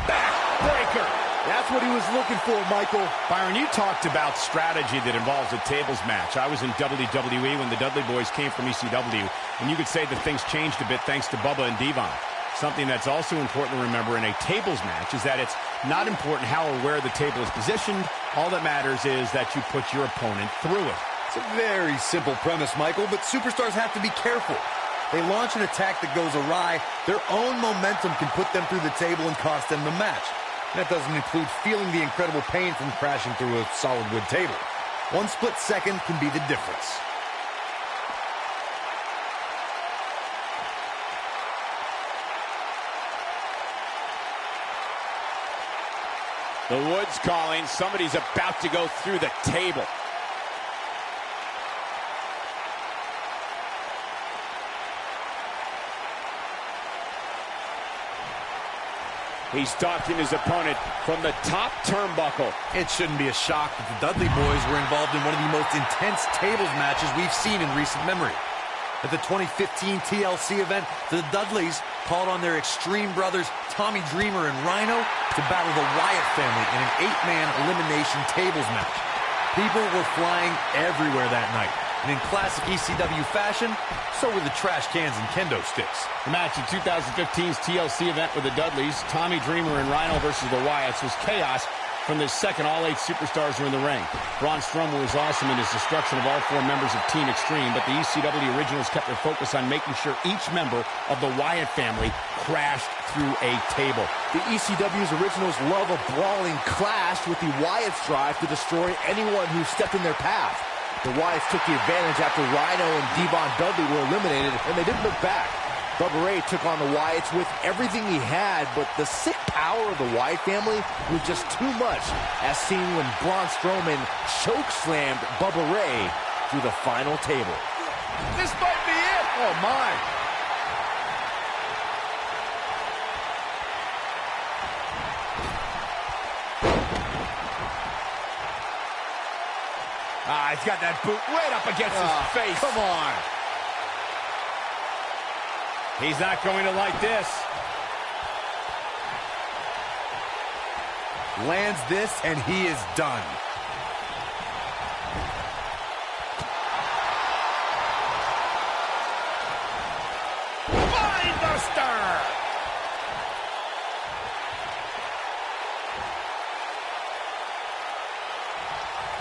Backbreaker. That's what he was looking for, Michael. Byron, you talked about strategy that involves a tables match. I was in WWE when the Dudley Boys came from ECW, and you could say that things changed a bit thanks to Bubba and Devon. Something that's also important to remember in a tables match is that it's not important how or where the table is positioned. All that matters is that you put your opponent through it. It's a very simple premise, Michael, but superstars have to be careful. They launch an attack that goes awry, their own momentum can put them through the table and cost them the match. That doesn't include feeling the incredible pain from crashing through a solid wood table. One split second can be the difference. The Woods calling. Somebody's about to go through the table. He's stalking his opponent from the top turnbuckle. It shouldn't be a shock that the Dudley Boys were involved in one of the most intense tables matches we've seen in recent memory. At the 2015 TLC event, the Dudleys called on their Extreme brothers Tommy Dreamer and Rhino to battle the Wyatt family in an 8-man elimination tables match. People were flying everywhere that night. And in classic ECW fashion, so were the trash cans and kendo sticks. The match in 2015's TLC event with the Dudleys, Tommy Dreamer and Rhino versus the Wyatts, was chaos from the second all 8 superstars were in the ring. Braun Strowman was awesome in his destruction of all 4 members of Team Extreme, but the ECW originals kept their focus on making sure each member of the Wyatt family crashed through a table. The ECW's originals love a brawling clash, with the Wyatts drive to destroy anyone who stepped in their path. The Wyatts took the advantage after Rhino and Devon Dudley were eliminated, and they didn't look back. Bubba Ray took on the Wyatts with everything he had, but the sick power of the Wyatt family was just too much, as seen when Braun Strowman choke-slammed Bubba Ray through the final table. This might be it! Oh, my! He's got that boot right up against his face. Come on. He's not going to like this. Lands this, and he is done. Mindbuster!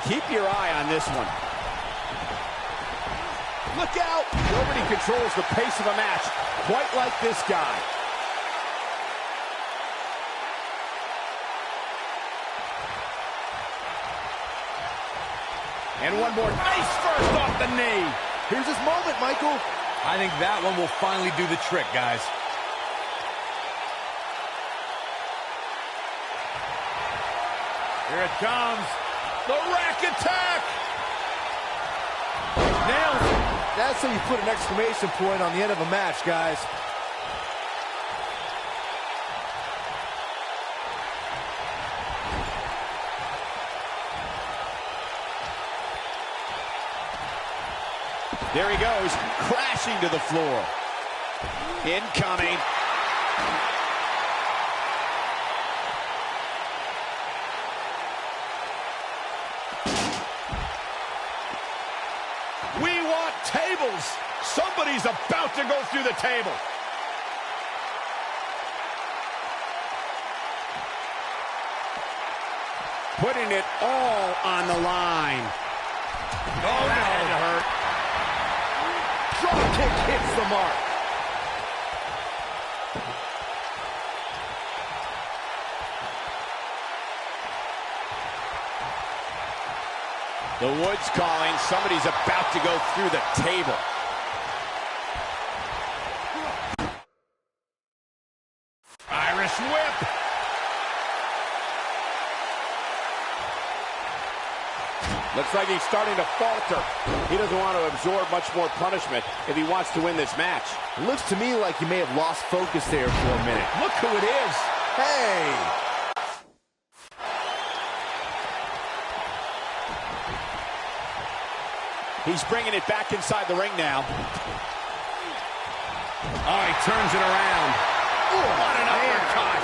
Keep your eye on this one. Look out! Nobody controls the pace of a match quite like this guy. And one more nice first off the knee. Here's his moment, Michael. I think that one will finally do the trick, guys. Here it comes. The rack attack! Nails it. That's how you put an exclamation point on the end of a match, guys. There he goes, crashing to the floor. Incoming. We want tables. Somebody's about to go through the table. Putting it all on the line. Oh, that had to hurt. Drop kick hits the mark. The Woods calling. Somebody's about to go through the table. Irish whip. Looks like he's starting to falter. He doesn't want to absorb much more punishment if he wants to win this match. It looks to me like he may have lost focus there for a minute. Look who it is. Hey! He's bringing it back inside the ring now. Oh, he turns it around. Ooh, what an uppercut.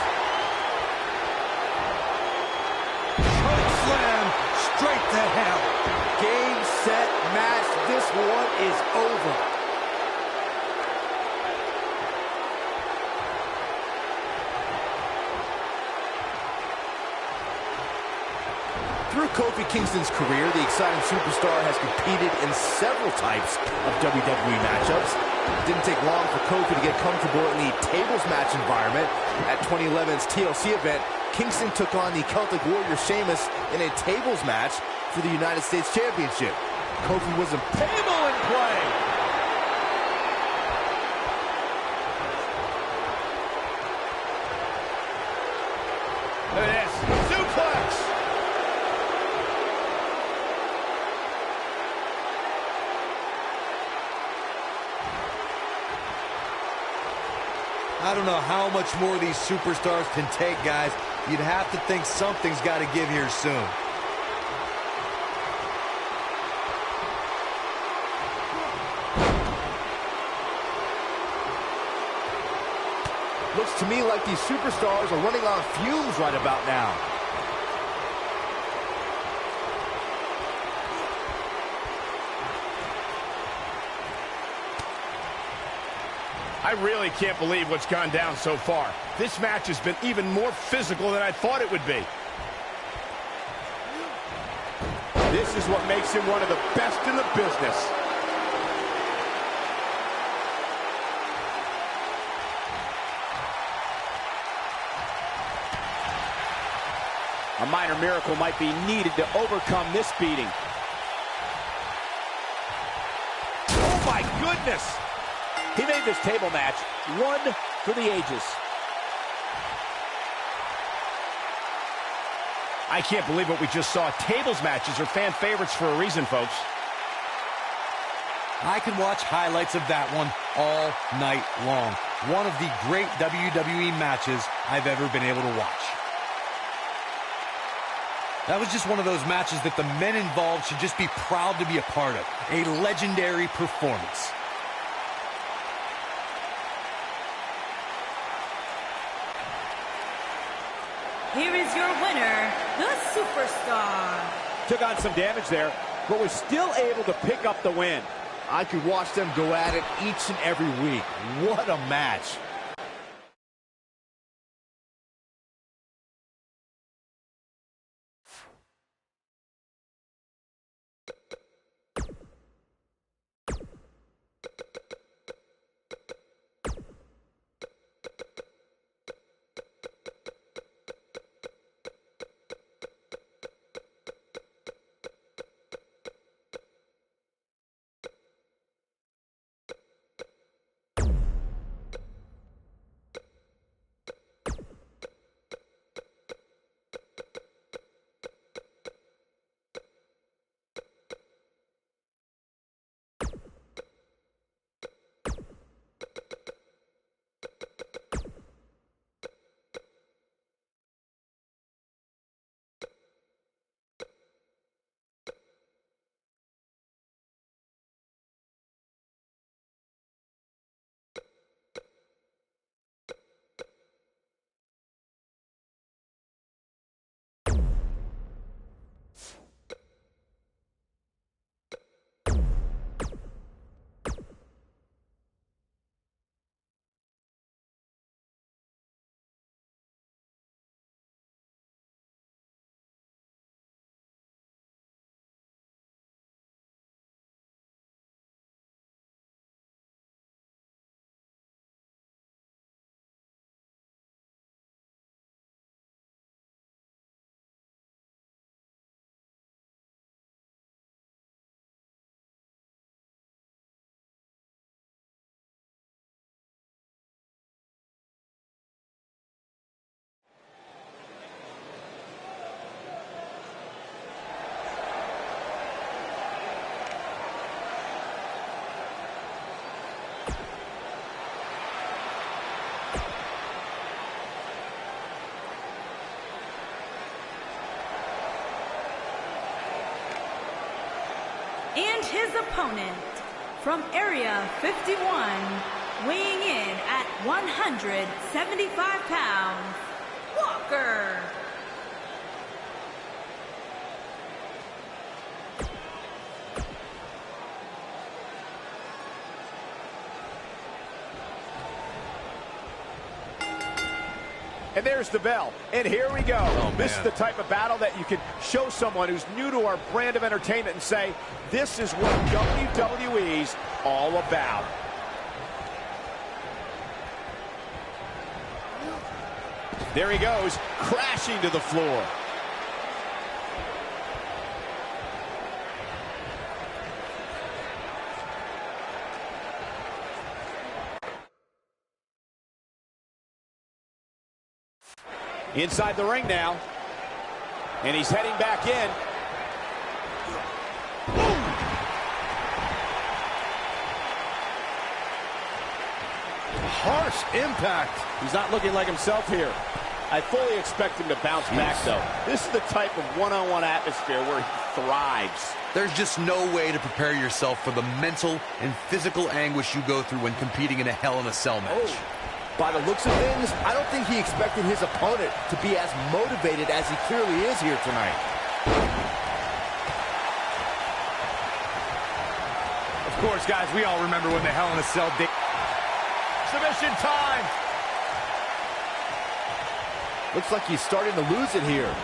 is over. Through Kofi Kingston's career, the exciting superstar has competed in several types of WWE matchups. It didn't take long for Kofi to get comfortable in the tables match environment. At 2011's TLC event, Kingston took on the Celtic Warrior Sheamus in a tables match for the United States Championship. Kofi was a table in play. Look at this. Suplex. I don't know how much more these superstars can take, guys. You'd have to think something's got to give here soon. Looks to me like these superstars are running on fumes right about now. I really can't believe what's gone down so far. This match has been even more physical than I thought it would be. This is what makes him one of the best in the business. A minor miracle might be needed to overcome this beating. Oh my goodness! He made this table match one for the ages. I can't believe what we just saw. Tables matches are fan favorites for a reason, folks. I could watch highlights of that one all night long. One of the great WWE matches I've ever been able to watch. That was just one of those matches that the men involved should just be proud to be a part of. A legendary performance. Here is your winner, the Superstar. Took on some damage there, but was still able to pick up the win. I could watch them go at it each and every week. What a match. And his opponent, from Area 51, weighing in at 175 pounds, Walker. And there's the bell. And here we go. Oh, this is man. the type of battle that you can show someone who's new to our brand of entertainment and say, this is what WWE's all about. There he goes, crashing to the floor. Inside the ring now. And he's heading back in. Boom! Harsh impact. He's not looking like himself here. I fully expect him to bounce back, though. This is the type of one-on-one atmosphere where he thrives. There's just no way to prepare yourself for the mental and physical anguish you go through when competing in a Hell in a Cell match. Oh. By the looks of things, I don't think he expected his opponent to be as motivated as he clearly is here tonight. Of course, guys, we all remember when the Hell in a Cell day. Submission time! Looks like he's starting to lose it here.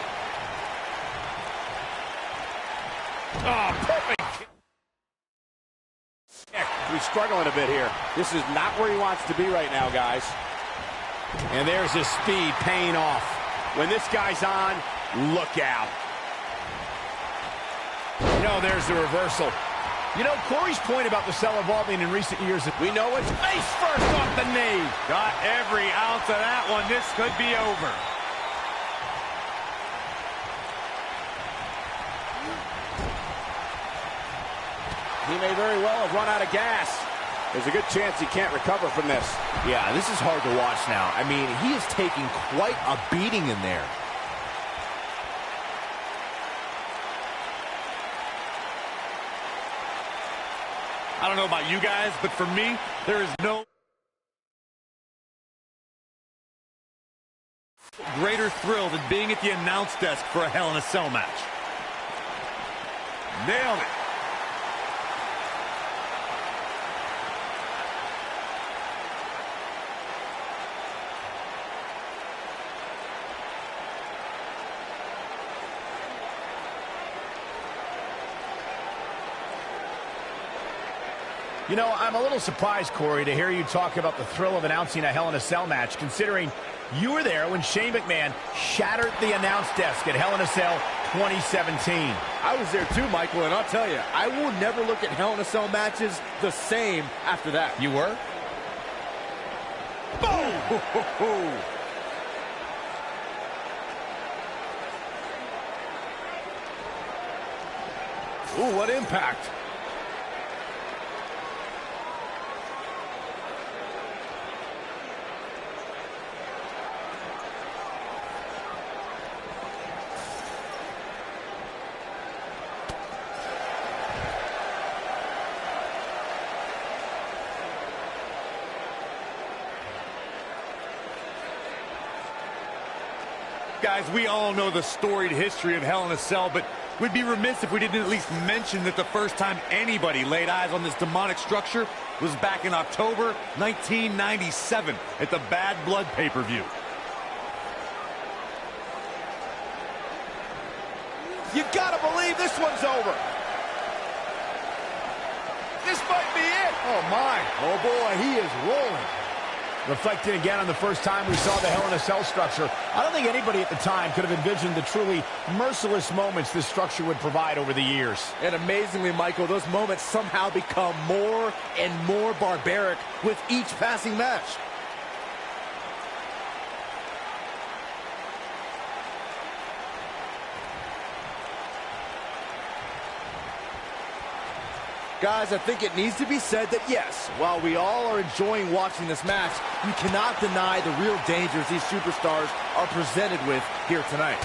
Oh, perfect! He's struggling a bit here. This is not where he wants to be right now, guys. And there's his speed paying off. When this guy's on, look out. No, there's the reversal. You know, Corey's point about the cell evolving in recent years, we know it's face first off the knee. Got every ounce of that one. This could be over. He may very well have run out of gas. There's a good chance he can't recover from this. Yeah, this is hard to watch now. I mean, he is taking quite a beating in there. I don't know about you guys, but for me, there is no greater thrill than being at the announce desk for a Hell in a Cell match. Nailed it. You know, I'm a little surprised, Corey, to hear you talk about the thrill of announcing a Hell in a Cell match, considering you were there when Shane McMahon shattered the announce desk at Hell in a Cell 2017. I was there too, Michael, and I'll tell you, I will never look at Hell in a Cell matches the same after that. You were? Boom! Ooh, what impact. Guys, we all know the storied history of Hell in a Cell, but we'd be remiss if we didn't at least mention that the first time anybody laid eyes on this demonic structure was back in October 1997 at the Bad Blood pay-per-view. You gotta believe this one's over. This might be it. Oh, my. Oh, boy, he is rolling. Reflecting again on the first time we saw the Hell in a Cell structure, I don't think anybody at the time could have envisioned the truly merciless moments this structure would provide over the years. And amazingly, Michael, those moments somehow become more and more barbaric with each passing match. Guys, I think it needs to be said that, yes, while we all are enjoying watching this match, you cannot deny the real dangers these superstars are presented with here tonight.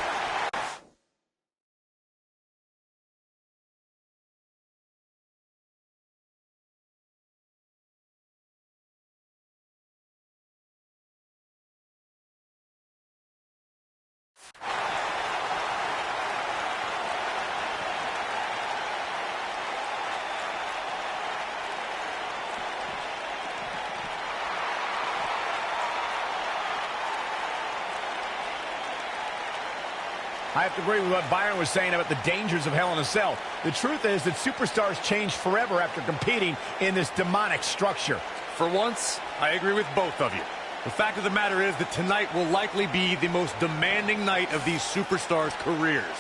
I have to agree with what Byron was saying about the dangers of Hell in a Cell. The truth is that superstars change forever after competing in this demonic structure. For once, I agree with both of you. The fact of the matter is that tonight will likely be the most demanding night of these superstars' careers.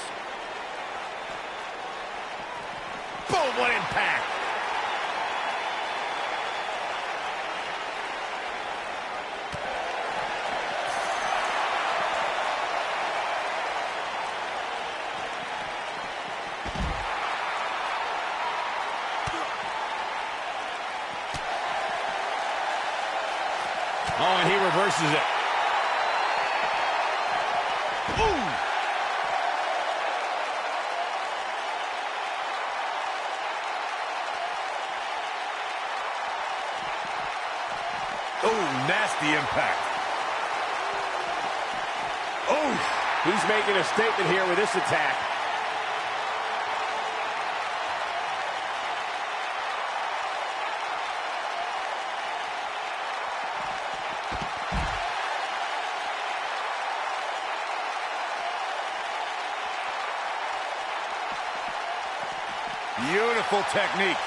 Boom, what impact! Oh, and he reverses it. Ooh! Oh, nasty impact. Oh, he's making a statement here with this attack. Beautiful technique.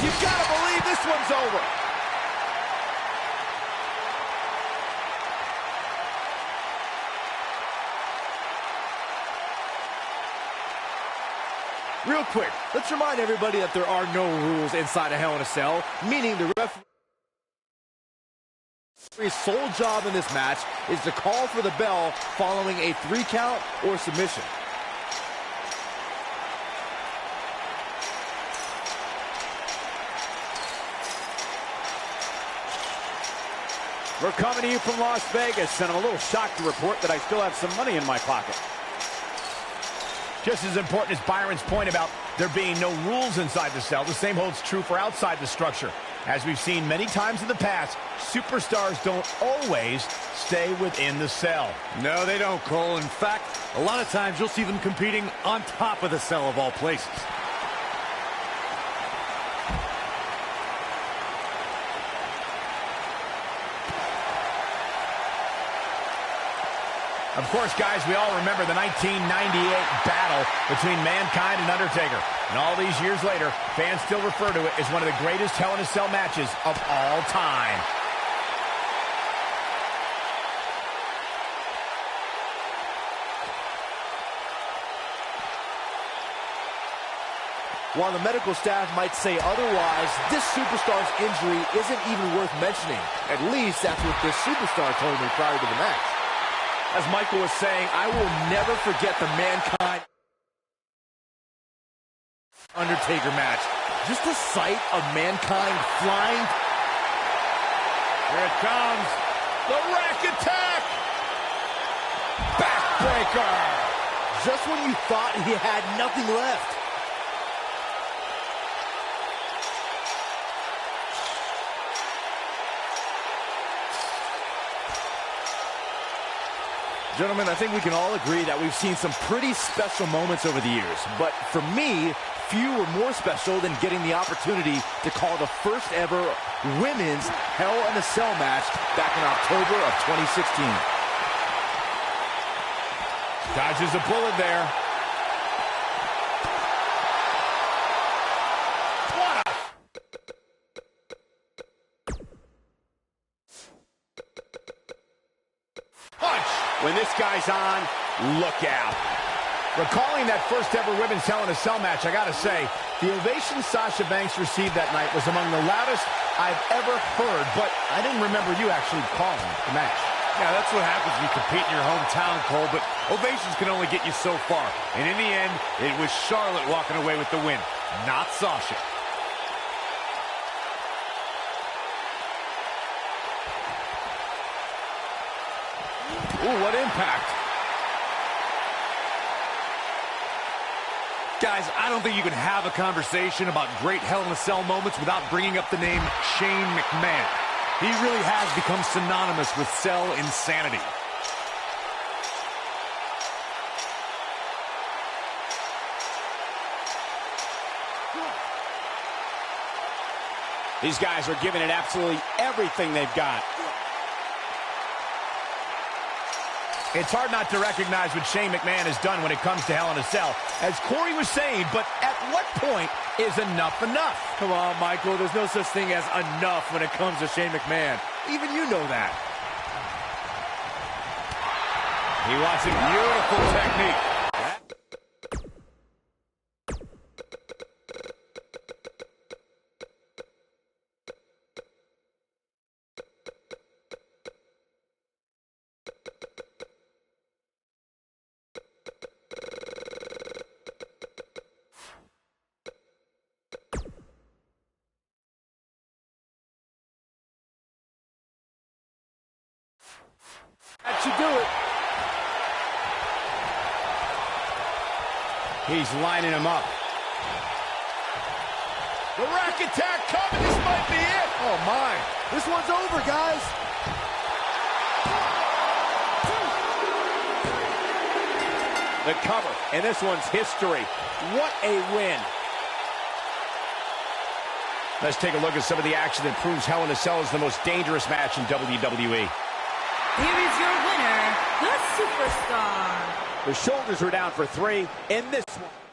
You've got to believe this one's over. Real quick, let's remind everybody that there are no rules inside a Hell in a Cell, meaning the referee's sole job in this match is to call for the bell following a 3 count or submission. We're coming to you from Las Vegas, and I'm a little shocked to report that I still have some money in my pocket. Just as important as Byron's point about there being no rules inside the cell, the same holds true for outside the structure. As we've seen many times in the past, superstars don't always stay within the cell. No, they don't, Cole. In fact, a lot of times you'll see them competing on top of the cell of all places. Of course, guys, we all remember the 1998 battle between Mankind and Undertaker. And all these years later, fans still refer to it as one of the greatest Hell in a Cell matches of all time. While the medical staff might say otherwise, this superstar's injury isn't even worth mentioning. At least that's what this superstar told me prior to the match. As Michael was saying, I will never forget the Mankind Undertaker match. Just the sight of Mankind flying. Here it comes. The rack attack. Backbreaker. Just when you thought he had nothing left. Gentlemen, I think we can all agree that we've seen some pretty special moments over the years. But for me, few were more special than getting the opportunity to call the first ever women's Hell in a Cell match back in October of 2016. Dodges a bullet there. When this guy's on, look out. Recalling that first ever women's Hell in a Cell match, I gotta say, the ovation Sasha Banks received that night was among the loudest I've ever heard, but I didn't remember you actually calling the match. Yeah, that's what happens when you compete in your hometown, Cole, but ovations can only get you so far. And in the end, it was Charlotte walking away with the win, not Sasha. Ooh, what impact. Guys, I don't think you can have a conversation about great Hell in a Cell moments without bringing up the name Shane McMahon. He really has become synonymous with cell insanity. These guys are giving it absolutely everything they've got. It's hard not to recognize what Shane McMahon has done when it comes to Hell in a Cell. As Corey was saying, but at what point is enough enough? Come on, Michael. There's no such thing as enough when it comes to Shane McMahon. Even you know that. He wants a beautiful technique. That should do it. He's lining him up. The rack attack coming. This might be it. Oh, my. This one's over, guys. The cover, and this one's history. What a win. Let's take a look at some of the action that proves Hell in a Cell is the most dangerous match in WWE. Here is your winner, the Superstar. The shoulders were down for 3 in this one.